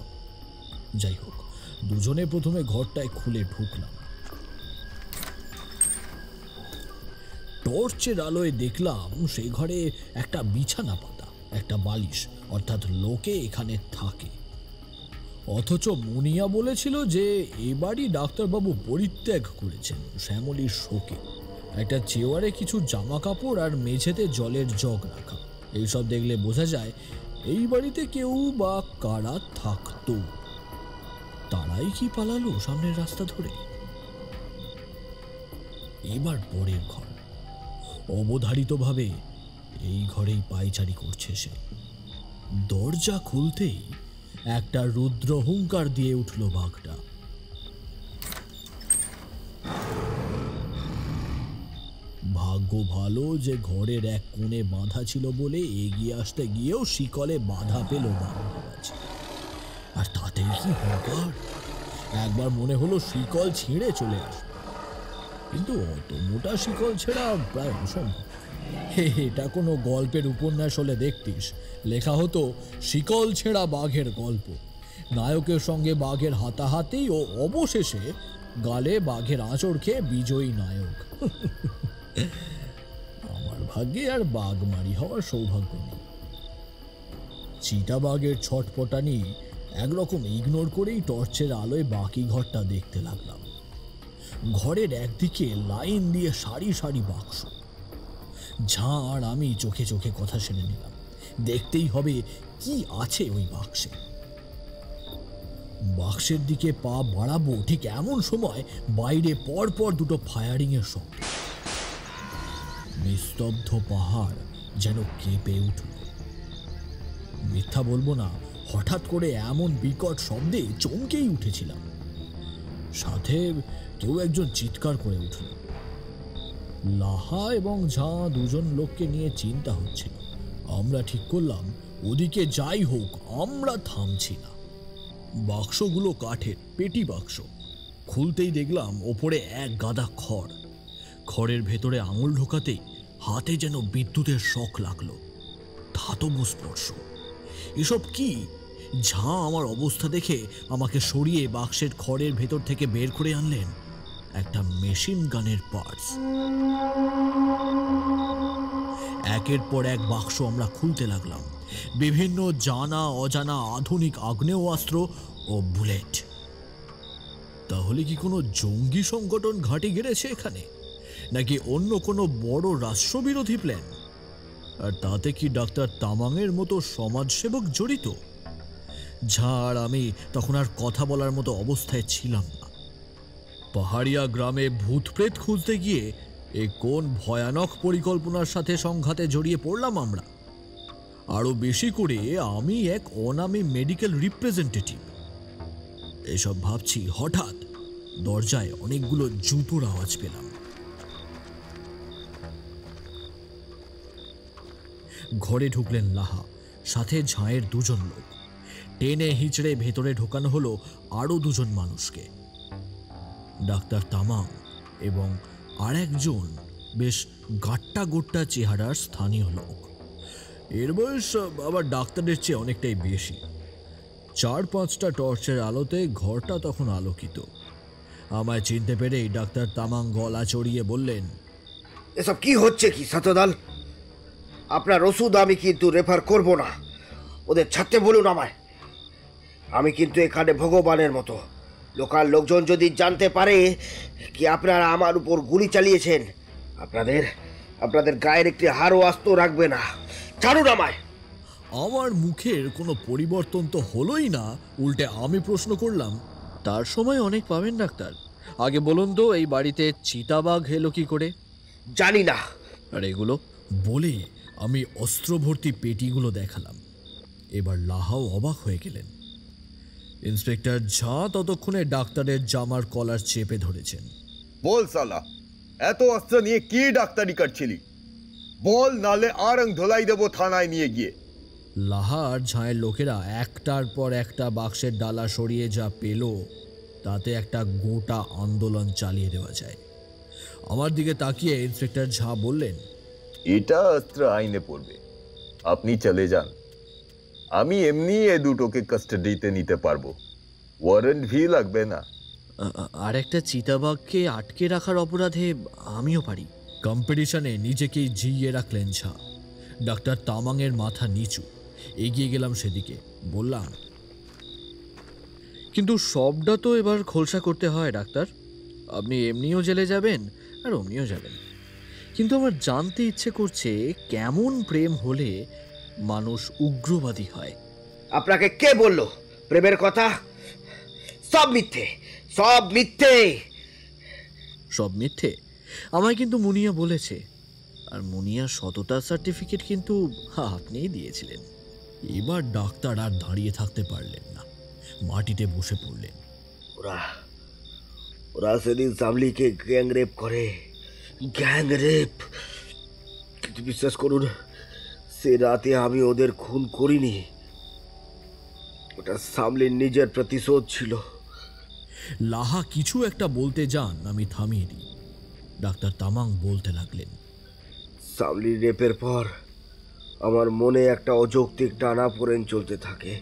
যাই হোক, 2 জনে প্রথমে ঘরটায় খুলে ঢুকলাম। টর্চের আলোয় দেখলাম সেই ঘরে একটা বিছানা পাতা, একটা বালিশ, অর্থাৎ লোকে এখানে থাকে। অথচ মুনিয়া বলেছিল যে এবারই ডাক্তারবাবু পরিত্যাগ করেছেন শ্যামলীর শোকে। একটা চেয়ারে কিছু জামা কাপড় আর মেঝেতে জলের জগ রাখা। এইসব দেখলে বোঝা যায় এই বাড়িতে কেউ বা কারা থাকতো। তারাই কি পালালো সামনের রাস্তা ধরে? এবার পরের ঘর। অবধারিতভাবে এই ঘরেই পায়চারি করছে সে। দরজা খুলতেই একটা রুদ্র হুঙ্কার দিয়ে উঠল বাঘটা। ভাগ্য ভালো যে ঘরের এক কোণে বাঁধা ছিল বলে এগিয়ে আসতে গিয়েও শিকলে বাধা পেল বাঘ। আর তাতেই কি হুঙ্কার! একবার মনে হলো শিকল ছিঁড়ে চলে আসবে। কিন্তু অত মোটা শিকল ছেঁড়া প্রায় অসম্ভব। এটা কোনো গল্পের উপন্যাস হলে দেখতিস, লেখা হতো শিকল ছেঁড়া বাঘের গল্প, নায়কের সঙ্গে বাঘের হাতাহাতি ও অবশেষে গালে বাঘের আঁচড় খেয়ে বিজয়ী নায়ক। আমার ভাগ্যে আর বাঘমারি হওয়ার সৌভাগ্য নেই। চিতাবাঘের ছটপটানি একরকম ইগনোর করেই টর্চের আলোয় বাকি ঘরটা দেখতে লাগলাম। ঘরের একদিকে লাইন দিয়ে সারি সারি বাক্স। ঝাঁ আর আমি চোখে চোখে কথা শুনে নিলাম, দেখতেই হবে কি আছে ওই বাক্সে। বাক্সের দিকে পা বাড়াবো ঠিক এমন সময় বাইরে পরপর দুটো ফায়ারিং এর শব্দ। নিস্তব্ধ পাহাড় যেন কেঁপে উঠল। মিথ্যা বলবো না, হঠাৎ করে এমন বিকট শব্দে চমকেই উঠেছিলাম। সাথে কেউ একজন চিৎকার করে উঠল। লাহা এবং ঝাঁ দুজন লোককে নিয়ে চিন্তা হচ্ছিল। আমরা ঠিক করলাম ওদিকে যাই হোক আমরা থামছি না। বাক্সগুলো কাঠের, পেটি বাক্স। খুলতেই দেখলাম ওপরে এক গাদা খড়। খড়ের ভেতরে আঙুল ঢোকাতেই হাতে যেন বিদ্যুতের শক লাগলো। ধাতব স্পর্শ। এসব কি? ঝাঁ আমার অবস্থা দেখে আমাকে সরিয়ে বাক্সের খড়ের ভেতর থেকে বের করে আনলেন একটা মেশিন গানের পার্টস। একের পর এক বাক্স আমরা খুলতে লাগলাম। বিভিন্ন জানা অজানা আধুনিক আগ্নেয়াস্ত্র ও বুলেট। তাহলে কি কোনো জঙ্গি সংগঠন ঘাঁটি গেড়েছে এখানে, নাকি অন্য কোনো বড় রাষ্ট্রবিরোধী প্ল্যান? আর তাতে কি ডাক্তার তামাংয়ের মতো সমাজসেবক জড়িত? ঝাড় আমি তখন আর কথা বলার মতো অবস্থায় ছিলাম না। পাহাড়িয়া গ্রামে ভূতপ্রেত খুঁজতে গিয়ে এ কোন ভয়ানক পরিকল্পনার সাথে সংঘাতে জড়িয়ে পড়লাম আমরা। আরো বেশি করে আমি এক অনামী মেডিকেল রিপ্রেজেন্টেটিভ। এসব ভাবছি, হঠাৎ দরজায় অনেকগুলো জুতোর আওয়াজ পেলাম। ঘরে ঢুকলেন লাহা, সাথে ঝাঁয়ের দুজন লোক। টেনে হিচড়ে ভেতরে ঢোকানো হলো আরো দুজন মানুষকে, ডাক্তার তামাং এবং আর একজন বেশ গাট্টা গোট্টা চেহারার স্থানীয় লোক। এর বয়স আবার ডাক্তারের চেয়ে অনেকটাই বেশি। 4-5টা টর্চের আলোতে ঘরটা তখন আলোকিত। আমায় চিনতে পেরেই ডাক্তার তামাং গলা চড়িয়ে বললেন, এসব কি হচ্ছে কি শতদল? আপনার ওষুধ আমি কিন্তু রেফার করব না, ওদের ছাড়তে বলুন আমায়। আমি কিন্তু এখানে ভগবানের মতো। লোকাল লোকজন যদি জানতে পারে কি আপনারা আমার উপর গুলি চালিয়েছেন, আপনাদের গায়ের একটি হাড়ও আস্ত রাখবে না। ছাড়ুন আমায়। আমার মুখের কোনো পরিবর্তন তো হলোই না, উল্টে আমি প্রশ্ন করলাম, তার সময় অনেক পাবেন ডাক্তার। আগে বলুন তো, এই বাড়িতে চিতাবাঘ এলো কি করে? জানি না। আর এগুলো? বলে আমি অস্ত্রভর্তি পেটিগুলো দেখালাম। এবার লাহাও অবাক হয়ে গেলেন। ইন্সপেক্টর ঝাঁ ততক্ষণে ডাক্তারের জামার কলার চেপে ধরেছেন। বল সালা, এত অস্ত্র নিয়ে কি ডাক্তারি করছিলি? বল, নালে আরং ধোলাই দেবো থানায় নিয়ে গিয়ে। লাহা আর ঝাঁয়ের লোকেরা একটার পর একটা বাক্সের ডালা সরিয়ে যা পেল, তাতে একটা গোটা আন্দোলন চালিয়ে দেওয়া যায়। আমার দিকে তাকিয়ে ইন্সপেক্টর ঝাঁ বললেন, এটা অস্ত্র আইনে পড়বে, আপনি চলে যান। আমি এমনি এ দুটোকে কাস্টাডিতে নিতে পারবো, ওয়ারেন্ট ভি লাগবে না। আর একটা চিতাবাঘকে আটকে রাখার অপরাধে আমিও পারি। কম্পিটিশনে নিজেকেই জিইয়ে রাখলেন ঝা। ডাক্তার তামাংয়ের মাথা নিচু। এগিয়ে গেলাম সেদিকে, বললাম, কিন্তু সবটা তো এবার খোলসা করতে হয় ডাক্তার। আপনি এমনিও জেলে যাবেন আর অমনিও যাবেন। কিন্তু আমার জানতে ইচ্ছে করছে, কেমন প্রেম হলে মানুষ উগ্রবাদী হয়? আপনাকে কে বলল প্রেমের কথা? সব মিথ্যে, সব মিথ্যে। সব মিথ্যে? আমায় কিন্তু মুনিয়া বলেছে। আর মুনিয়ার সততার সার্টিফিকেট কিন্তু আপনিই দিয়েছিলেন। এবার ডাক্তার আর দাঁড়িয়ে থাকতে পারলেন না, মাটিতে বসে পড়লেন। ওরা সেদিন সামলিকে গ্যাংরেপ করে, গ্যাংরেপ। কিন্তু বিশ্বাস করুন, সে রাতে আমি ওদের খুন করিনি। ওটা সামলির নিজের প্রতিশোধ ছিল। লাহা কিছু একটা বলতে যান, আমি থামিয়ে দিই। ডাক্তার তামাং বলতে লাগলেন। সামলি রেপের পর আমার মনে একটা অযৌক্তিক টানাপোড়েন চলতে থাকে।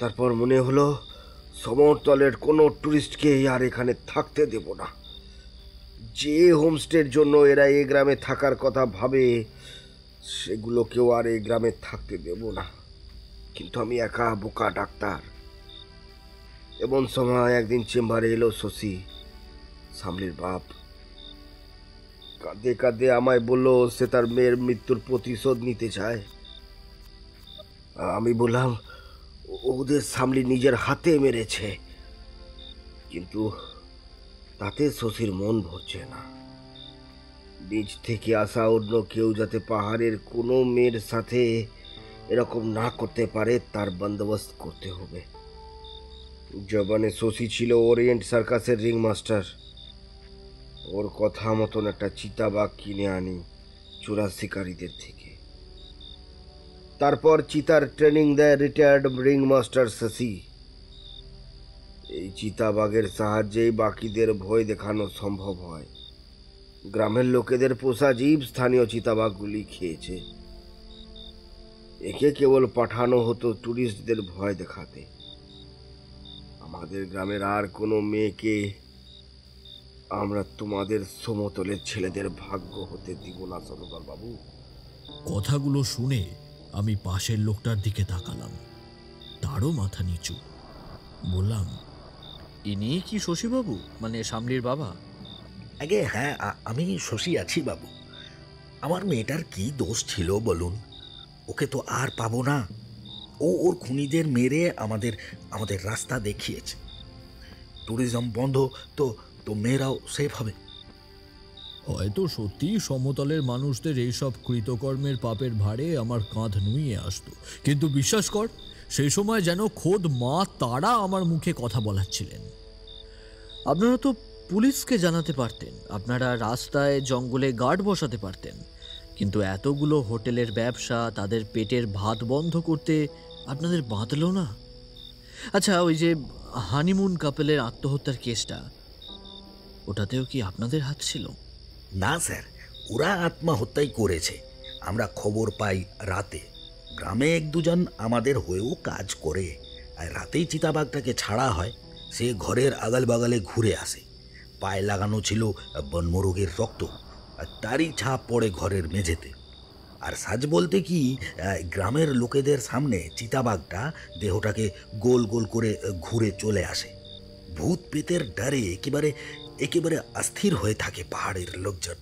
তারপর মনে হলো সমতলের কোনো টুরিস্টকে আর এখানে থাকতে দেব না। যে হোমস্টের জন্য এরা এই গ্রামে থাকার কথা ভাবে সেগুলোকেও আর এই গ্রামে থাকতে দেব না। কিন্তু আমি একা বোকা ডাক্তার। এমন সময় একদিন চেম্বারে এলো শশী, সামলির বাপ। কাঁদে কাঁদে আমায় বলল সে তার মেয়ের মৃত্যুর প্রতিশোধ নিতে চায়। আমি বললাম ওদের সামলি নিজের হাতে মেরেছে, কিন্তু তাতে শশীর মন ভরছে না। নিজ থেকে আসা অন্য কেউ যাতে পাহাড়ের কোনো মেয়ের সাথে এরকম না করতে পারে তার বন্দোবস্ত করতে হবে। জবানে শশী ছিল ওরিয়েন্ট সার্কাসের রিং মাস্টার। ওর কথা মতন একটা চিতাবাঘ কিনে আনি চোরা শিকারীদের থেকে। তারপর চিতার ট্রেনিং দেয় রিটায়ার্ড রিং মাস্টার শশী। এই চিতাবাঘের সাহায্যেই বাকিদের ভয় দেখানো সম্ভব হয়। গ্রামের লোকেদের পোষা জীব স্থানীয় চিতাবাঘগুলি খেয়েছে। একে কেবল পাঠানো হতো টুরিস্টদের ভয় দেখাতে। আমাদের গ্রামের আর কোনো মেয়েকে আমরা তোমাদের সমতলের ছেলেদের ভাগ্য হতে দিব না সরদার বাবু। কথাগুলো শুনে আমি পাশের লোকটার দিকে তাকালাম। তারও মাথা নিচু। বললাম, ইনি কি শশীবাবু, মানে সামলির বাবা? আগে হ্যাঁ, আমি শশী আছি বাবু। আমার মেয়েটার কি দোষ ছিল বলুন? ওকে তো আর পাবো না। ও ওর খুনিদের মেরে আমাদের রাস্তা দেখিয়েছে। ট্যুরিজম বন্ধ তো তো মেয়েরাও সেফ হবে। হয়তো সত্যি সমতলের মানুষদের এইসব কৃতকর্মের পাপের ভারে আমার কাঁধ নুইয়ে আসতো, কিন্তু বিশ্বাস কর সেই সময় যেন খোদ মা তারা আমার মুখে কথা বলাচ্ছিলেন। আপনারা তো পুলিশকে জানাতে পারতেন, আপনারা রাস্তায় জঙ্গলে গার্ড বসাতে পারতেন, কিন্তু এতগুলো হোটেলের ব্যবসা, তাদের পেটের ভাত বন্ধ করতে আপনাদের বাঁধল না? আচ্ছা, ওই যে হানিমুন কাপেলের আত্মহত্যার কেসটা, ওটাতেও কি আপনাদের হাত ছিল? না স্যার, ওরা আত্মহত্যাই করেছে। আমরা খবর পাই রাতে। গ্রামে এক দুজন আমাদের হয়েও কাজ করে, আর রাতেই চিতাবাঘটাকে ছাড়া হয়। সে ঘরের আগাল বাগালে ঘুরে আসে। পায়ে লাগানো ছিল বনমোরগের রক্ত, আর তারই ছাপ পড়ে ঘরের মেঝেতে। আর সাজ বলতে কি, গ্রামের লোকেদের সামনে চিতাবাঘটা দেহটাকে গোল গোল করে ঘুরে চলে আসে। ভূত পেতের ডারে একেবারে অস্থির হয়ে থাকে পাহাড়ের লোকজন।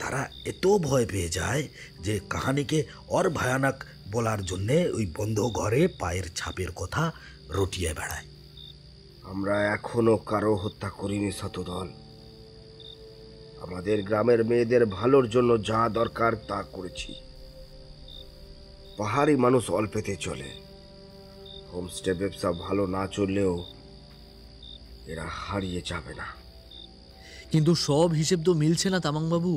তারা এত ভয় পেয়ে যায় যে কাহানিকে আর ভয়ানক বলার জন্যে ওই বন্ধ ঘরে পায়ের ছাপের কথা রটিয়ে বেড়ায়। আমরা এখনো কারো হত্যা করিনি শতদল। আমাদের গ্রামের মেয়েদের ভালোর জন্য যা দরকার তা করেছি। পাহাড়ি মানুষ অল্পেতে চলে। হোমস্টে ব্যবসা ভালো না চললেও এরা হারিয়ে যাবে না। কিন্তু সব হিসেব তো মিলছে না তামাংবাবু।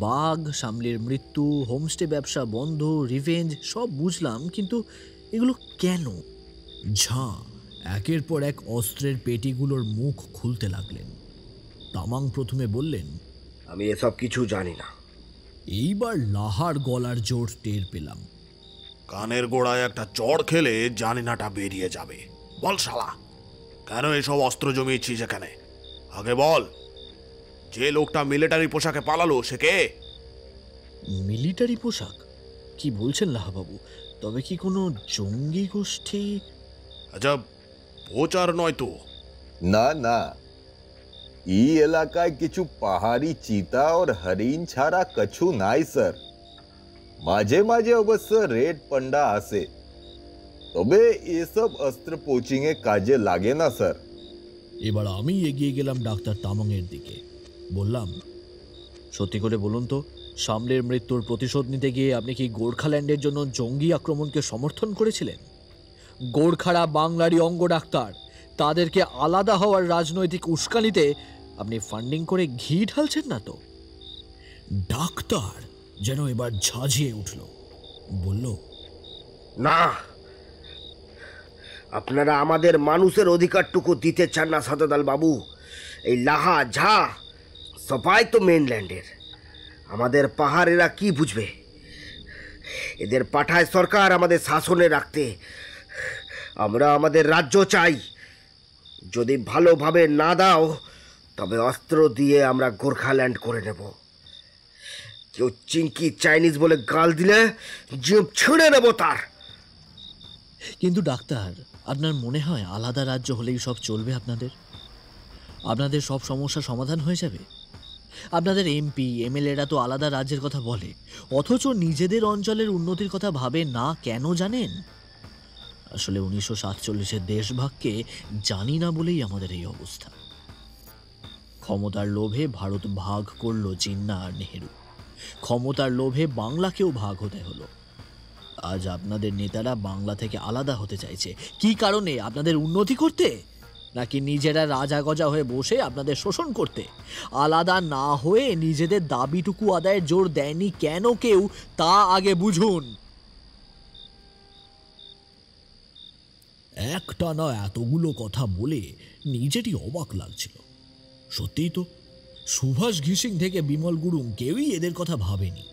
বাঘ, সামলির মৃত্যু, হোমস্টে ব্যবসা বন্ধ, রিভেঞ্জ সব বুঝলাম, কিন্তু এগুলো কেন? ঝাঁ একের পর এক অস্ত্রের পেটিগুলোর মুখ খুলতে লাগলেন। তামাং প্রথমে বললেন, আমি এসব কিছু জানি না। এইবার লাহার গলার জোর টের পেলাম। কানের গোড়ায় একটা চড় খেলে জানিনাটা বেরিয়ে যাবে। বল শালা, কেন এসব অস্ত্র জমিয়েছিস এখানে? আগে বল, যে লোকটা মিলিটারি পোশাকে পালালো সে কে? মিলিটারি পোশাক? কি বলছেন লাহাবাবু? তবে কি কোনো জঙ্গি গোষ্ঠী? আচ্ছা, প্রচার নয় তো? না না, এই এলাকায় কিছু পাহাড়ি চিতা और হরিণ ছাড়া কিছু নাই স্যার। মাঝে মাঝে অবশ্য রেড পান্ডা আসে, তবে এসব অস্ত্র পোচিং এ কাজে লাগে না স্যার। এবার আমি এগিয়ে গেলাম ডাক্তার তামাংয়ের দিকে। বললাম, সত্যি করে বলুন তো, সামলের মৃত্যুর প্রতিশোধ নিতে গিয়ে আপনি কি গোর্খাল্যান্ডের জন্য জঙ্গি আক্রমণকে সমর্থন করেছিলেন? গোর্খারা বাংলারই অঙ্গ ডাক্তার, তাদেরকে আলাদা হওয়ার রাজনৈতিক উস্কানিতে আপনি ফান্ডিং করে ঘি ঢালছেন না তো? ডাক্তার যেন এবার ঝাঁঝিয়ে উঠল। বলল, না, আপনারা আমাদের মানুষের অধিকারটুকু দিতে চান না শতদল বাবু। এই লাহা ঝা সবাই তো মেনল্যান্ডের। আমাদের পাহাড়েরা কি বুঝবে? এদের পাঠায় সরকার আমাদের শাসনে রাখতে। আমরা আমাদের রাজ্য চাই। যদি ভালোভাবে না দাও তবে অস্ত্র দিয়ে আমরা গোর্খাল্যান্ড করে নেব। কেউ চিঙ্কি চাইনিজ বলে গাল দিলে জিভ ছিঁড়ে নেব তার। কিন্তু ডাক্তার, আপনার মনে হয় আলাদা রাজ্য হলেই সব চলবে? আপনাদের সব সমস্যা সমাধান হয়ে যাবে? আপনাদের এমপি এমএলএরা তো আলাদা রাজ্যের কথা বলে, অথচ নিজেদের অঞ্চলের উন্নতির কথা ভাবে না কেন জানেন? আসলে 1947-এর দেশভাগকে জানি না বলেই আমাদের এই অবস্থা। ক্ষমতার লোভে ভারত ভাগ করলো জিন্না আর নেহেরু। ক্ষমতার লোভে বাংলাকেও ভাগ হতে হলো। আজ আপনাদের নেতারা বাংলা থেকে আলাদা হতে চাইছে। কি কারণে? আপনাদের উন্নতি করতে, নাকি নিজেরা রাজা গজা হয়ে বসে আপনাদের শোষণ করতে? আলাদা না হয়ে নিজেদের দাবিটুকু আদায়ের জোর দেয়নি কেন কেউ, তা আগে বুঝুন। একটানা এতগুলো কথা বলে নিজেরই অবাক লাগছিল। সত্যিই তো, সুভাষ ঘিসিং থেকে বিমল গুরুং কেউই এদের কথা ভাবেনি।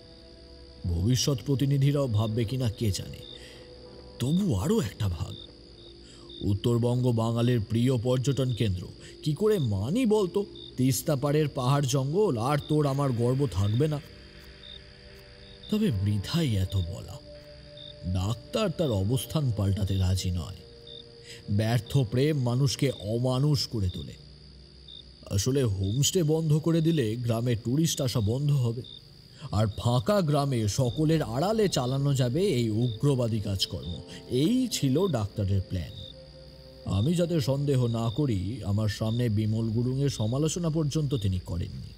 ভবিষ্যৎ প্রতিনিধিরাও ভাববে কিনা কে জানে। তবু আরও একটা ভাগ, উত্তরবঙ্গ বাঙালির প্রিয় পর্যটন কেন্দ্র, কি করে মানি বলতো? তিস্তা পাড়ের পাহাড় জঙ্গল আর তোর আমার গর্ব থাকবে না? তবে বৃথাই এত বলা। ডাক্তার তার অবস্থান পাল্টাতে রাজি নয়। ব্যর্থ প্রেম মানুষকে অমানুষ করে তোলে। আসলে হোমস্টে বন্ধ করে দিলে গ্রামে টুরিস্ট আসা বন্ধ হবে, আর ফাঁকা গ্রামে সকলের আড়ালে চালানো যাবে এই উগ্রবাদী কাজকর্ম। এই ছিল ডাক্তারের প্ল্যান। আমি যাতে সন্দেহ না করি, আমার সামনে বিমল গুরুংয়ের সমালোচনা পর্যন্ত তিনি করেননি।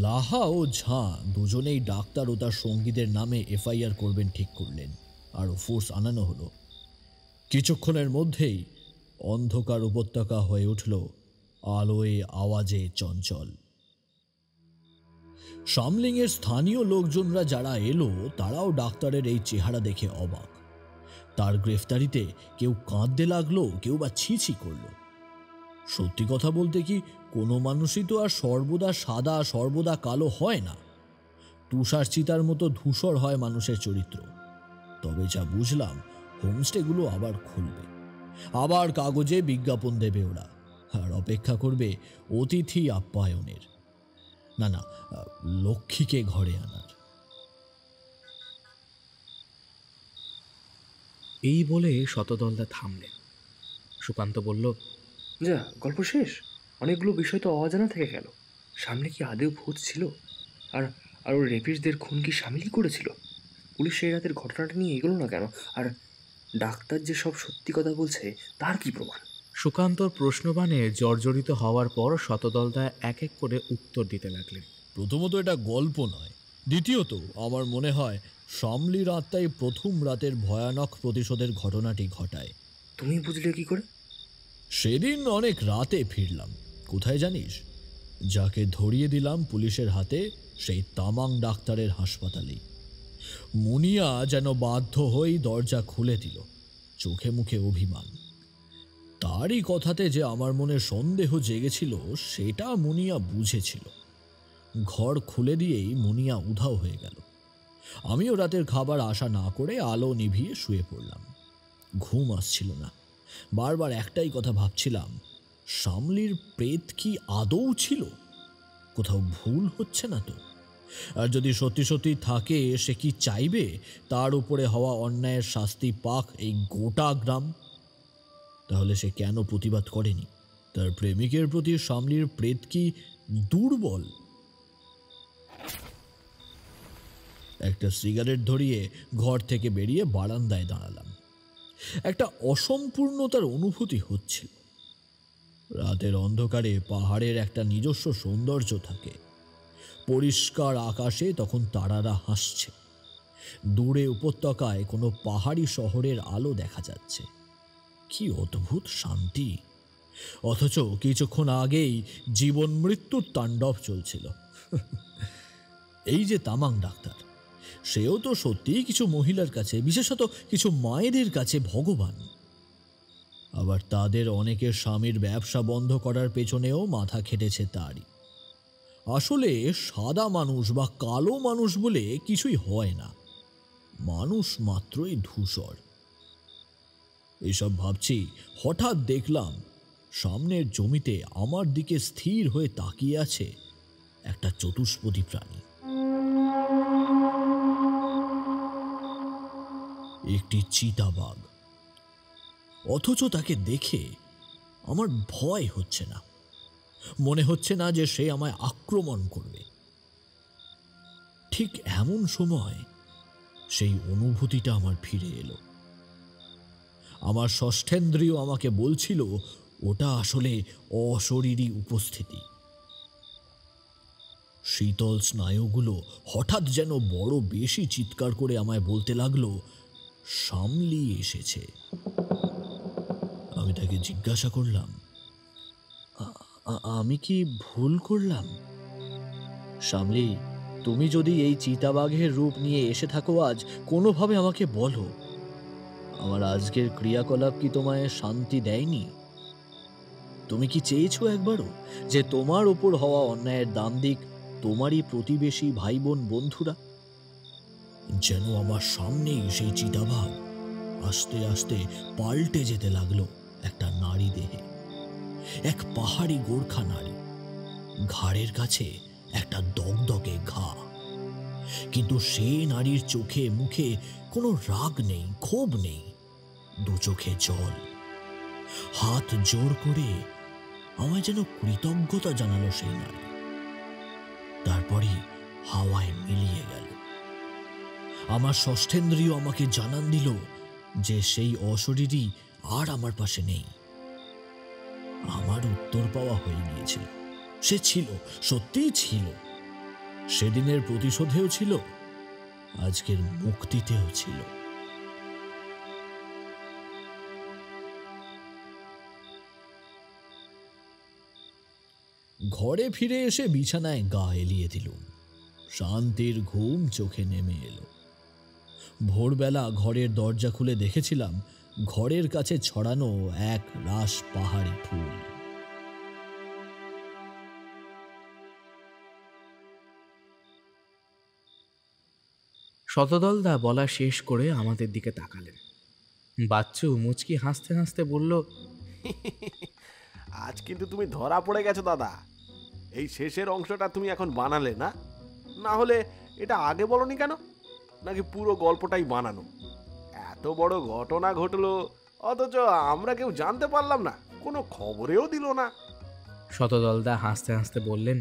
লাহা ও ঝাঁ দুজনেই ডাক্তার ও তার সঙ্গীদের নামে এফআইআর করবেন ঠিক করলেন, আর ফোর্স আনানো হলো। কিছুক্ষণের মধ্যেই অন্ধকার উপত্যকা হয়ে উঠল আলোয় আওয়াজে চঞ্চল। সামলিংয়ের স্থানীয় লোকজনরা যারা এলো, তারাও ডাক্তারের এই চেহারা দেখে অবাক। তার গ্রেফতারিতে কেউ কাঁদতে লাগলো, কেউ বা ছিছি করলো। সত্যি কথা বলতে কি, কোনো মানুষই তো আর সর্বদা সাদা সর্বদা কালো হয় না। তুষার চিতার মতো ধূসর হয় মানুষের চরিত্র। তবে যা বুঝলাম, হোমস্টেগুলো আবার খুলবে, আবার কাগজে বিজ্ঞাপন দেবে ওরা, আর অপেক্ষা করবে অতিথি আপ্যায়নের, না লক্ষ্মীকে ঘরে আনার। এই বলে শতদলদা থামলেন। সুকান্ত বলল, যা, গল্প শেষ? অনেকগুলো বিষয় তো অজানা থেকে গেল। সামনে কি আদেও ভূত ছিল? আর আর ওর রেপিস্টদের খুন কি সামিলই করেছিল? পুলিশ সেই রাতের ঘটনাটা নিয়ে এগোলো না কেন? আর ডাক্তার যে সব সত্যি কথা বলছে, তার কি প্রমাণ? সুকান্তর প্রশ্নবাণে জর্জরিত হওয়ার পর শতদলদা এক এক করে উত্তর দিতে লাগলেন। প্রথমত, এটা গল্প নয়। দ্বিতীয়ত, আমার মনে হয় শামলির আত্মাই প্রথম রাতের ভয়ানক প্রতিশোধের ঘটনাটি ঘটায়। তুমি বুঝলে কি করে? সেদিন অনেক রাতে ফিরলাম। কোথায় জানিস? যাকে ধরিয়ে দিলাম পুলিশের হাতে, সেই তামাং ডাক্তারের হাসপাতালেই। মুনিয়া যেন বাধ্য হয়েই দরজা খুলে দিল, চোখে মুখে অভিমান। তারই কথাতে যে আমার মনে সন্দেহ জেগেছিল, সেটা মুনিয়া বুঝেছিল। ঘর খুলে দিয়েই মুনিয়া উধাও হয়ে গেল। আমিও রাতের খাবার আশা না করে আলো নিভিয়ে শুয়ে পড়লাম। ঘুম আসছিল না। বারবার একটাই কথা ভাবছিলাম, শামলির প্রেত কি আদৌ ছিল? কোথাও ভুল হচ্ছে না তো? আর যদি সত্যি সত্যি থাকে, সে কি চাইবে তার উপরে হওয়া অন্যায়ের শাস্তি পাক এই গোটা গ্রাম? তাহলে সে কেন প্রতিবাদ করেনি? তার প্রেমিকের প্রতি শামলির প্রেত কি দুর্বল? একটা সিগারেট ধরিয়ে ঘর থেকে বেরিয়ে বারান্দায় দাঁড়ালাম। একটা অসম্পূর্ণতার অনুভূতি হচ্ছিল। রাতের অন্ধকারে পাহাড়ের একটা নিজস্ব সৌন্দর্য থাকে। পরিষ্কার আকাশে তখন তারারা হাসছে। দূরে উপত্যকায় কোনো পাহাড়ি শহরের আলো দেখা যাচ্ছে। কি অদ্ভুত শান্তি! অথচ কিছুক্ষণ আগেই জীবন মৃত্যুর তাণ্ডব চলছিল। এই যে তামাং ডাক্তার, সেও তো সত্যিই কিছু মহিলার কাছে, বিশেষত কিছু মায়েদের কাছে ভগবান। আবার তাদের অনেকের স্বামীর ব্যবসা বন্ধ করার পেছনেও মাথা খেটেছে তারই। আসলে সাদা মানুষ বা কালো মানুষ বলে কিছুই হয় না, মানুষ মাত্রই ধূসর। এসব ভাবছি, হঠাৎ দেখলাম সামনের জমিতে আমার দিকে স্থির হয়ে তাকিয়ে আছে একটা চতুষ্পদী প্রাণী। একটি চিতাবাঘ। অথচ তাকে দেখে আমার ভয় হচ্ছে না, মনে হচ্ছে না যে সে আমায় আক্রমণ করবে। ঠিক এমন সময় সেই অনুভূতিটা আমার ফিরে এলো। আমার ষষ্ঠেন্দ্রিয় আমাকে বলছিল ওটা আসলে অশরীরী উপস্থিতি। শীতল স্নায়ুগুলো হঠাৎ যেন বড় বেশি চিৎকার করে আমায় বলতে লাগলো, সামলি এসেছে। আমি তাকে জিজ্ঞাসা করলাম, আমি কি ভুল করলাম? সামলি, তুমি যদি এই চিতাবাঘের রূপ নিয়ে এসে থাকো আজ, কোনোভাবে আমাকে বলো। আমার আজকের ক্রিয়াকলাপ কি তোমায় শান্তি দেয়নি? তুমি কি চেয়েছো একবারও যে তোমার ওপর হওয়া অন্যায়ের দাম দিক তোমারই প্রতিবেশী ভাই বোন বন্ধুরা? যেন আমার সামনেই সেই চিতাবাঘ আস্তে আস্তে পাল্টে যেতে লাগলো একটা নারী দেহে, এক পাহাড়ি গোর্খা নারী। ঘাড়ের কাছে একটা দগদগে ঘা, কিন্তু সে নারীর চোখে মুখে কোনো রাগ নেই, ক্ষোভ নেই, দু চোখে জল। হাত জোর করে আমায় যেন কৃতজ্ঞতা জানালো সেই নারী, তারপরই হাওয়ায় মিলিয়ে গেল। আমার ষষ্ঠেন্দ্রিয় আমাকে জানান দিল যে সেই অশরীরী আর আমার পাশে নেই। আমার উত্তর পাওয়া হয়ে গিয়েছিল। সে ছিল, সত্যিই ছিল। সেদিনের প্রতিশোধেও ছিল, আজকের মুক্তিতেও ছিল। ঘরে ফিরে এসে বিছানায় গা এলিয়ে দিলুম। শান্তির ঘুম চোখে নেমে এলো। ভোরবেলা ঘরের দরজা খুলে দেখেছিলাম ঘরের কাছে ছড়ানো এক রাশ পাহাড়ি ফুল। শতদলদা বলা শেষ করে আমাদের দিকে তাকালেন। বাচ্চু মুচকি হাসতে হাসতে বলল, আজ কিন্তু তুমি ধরা পড়ে গেছো দাদা। এই শেষের অংশটা তুমি এখন বানালে না? না হলে এটা আগে বলনি কেন? নাকি পুরো গল্পটাই বানানো? এত বড় ঘটনা ঘটলো অথচ আমরা কেউ জানতে পারলাম না, কোনো খবরেও দিল না। শতদলদা হাসতে হাসতে বললেন,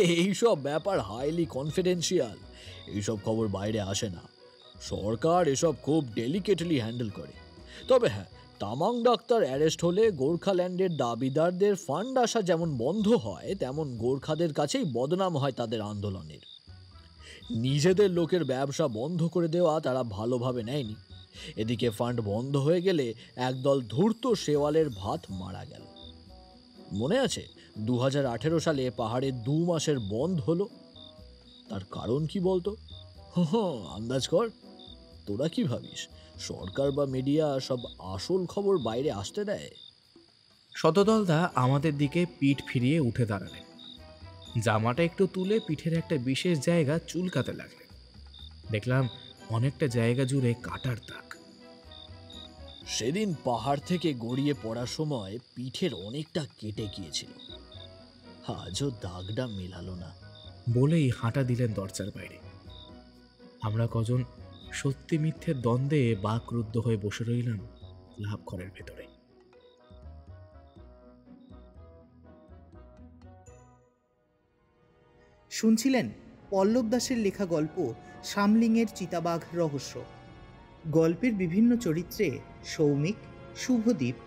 এইসব ব্যাপার হাইলি কনফিডেন্সিয়াল, এইসব খবর বাইরে আসে না। সরকার এসব খুব ডেলিকেটলি হ্যান্ডেল করে। তবে হ্যাঁ, তামাং ডাক্তার অ্যারেস্ট হলে গোর্খাল্যান্ডের দাবিদারদের ফান্ড আসা যেমন বন্ধ হয়, তেমন গোর্খাদের কাছেই বদনাম হয় তাদের আন্দোলনের। নিজেদের লোকের ব্যবসা বন্ধ করে দেওয়া তারা ভালোভাবে নেয়নি। এদিকে ফান্ড বন্ধ হয়ে গেলে একদল ধূর্ত শেওয়ালের ভাত মারা গেল। মনে আছে 2018 সালে পাহাড়ে 2 মাসের বন্ধ হলো? তার কারণ কি বলতো? আন্দাজ কর। তোরা কি ভাবিস সরকার বা মিডিয়া সব আসল খবর বাইরে আসতে দেয়? শতদলদা আমাদের দিকে পিঠ ফিরিয়ে উঠে দাঁড়ালেন। জামাটা একটু তুলে পিঠের একটা বিশেষ জায়গা চুলকাতে লাগলেন। দেখলাম অনেকটা জায়গা জুড়ে কাটার দাগ। সেদিন পাহাড় থেকে গড়িয়ে পড়ার সময় পিঠের অনেকটা কেটে গিয়েছিল। আজও দাগটা মেলালো না বলেই হাঁটা দিলেন দরজার বাইরে। আমরা কজন সত্যি মিথ্যের দ্বন্দ্বে বাকরুদ্ধ হয়ে বসে রইলাম লাভ ঘরের ভেতরে। শুনছিলেন পল্লব দাসের লেখা গল্প সামলিংয়ের চিতাবাঘ রহস্য। গল্পের বিভিন্ন চরিত্রে সৌমিক, শুভদীপ,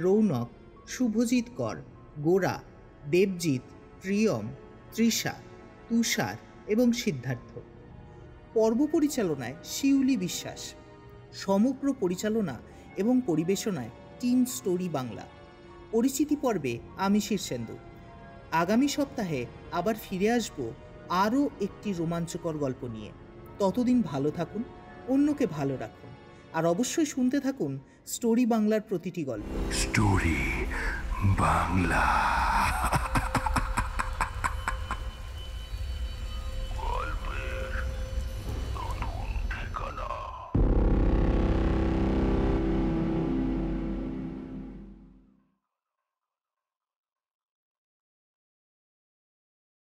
রৌনক, শুভজিৎ কর, গোরা, দেবজিৎ, প্রিয়ম, তৃষা, তুষার এবং সিদ্ধার্থ। পর্ব পরিচালনায় শিউলি বিশ্বাস। সমগ্র পরিচালনা এবং পরিবেশনায় টিম স্টোরি বাংলা। পরিচিতি পর্বে আমি শীর্ষেন্দু। আগামী সপ্তাহে আবার ফিরে আসব আরও একটি রোমাঞ্চকর গল্প নিয়ে। ততদিন ভালো থাকুন, অন্যকে ভালো রাখুন। আর অবশ্যই শুনতে থাকুন স্টোরি বাংলার প্রতিটি গল্প। স্টোরি বাংলা।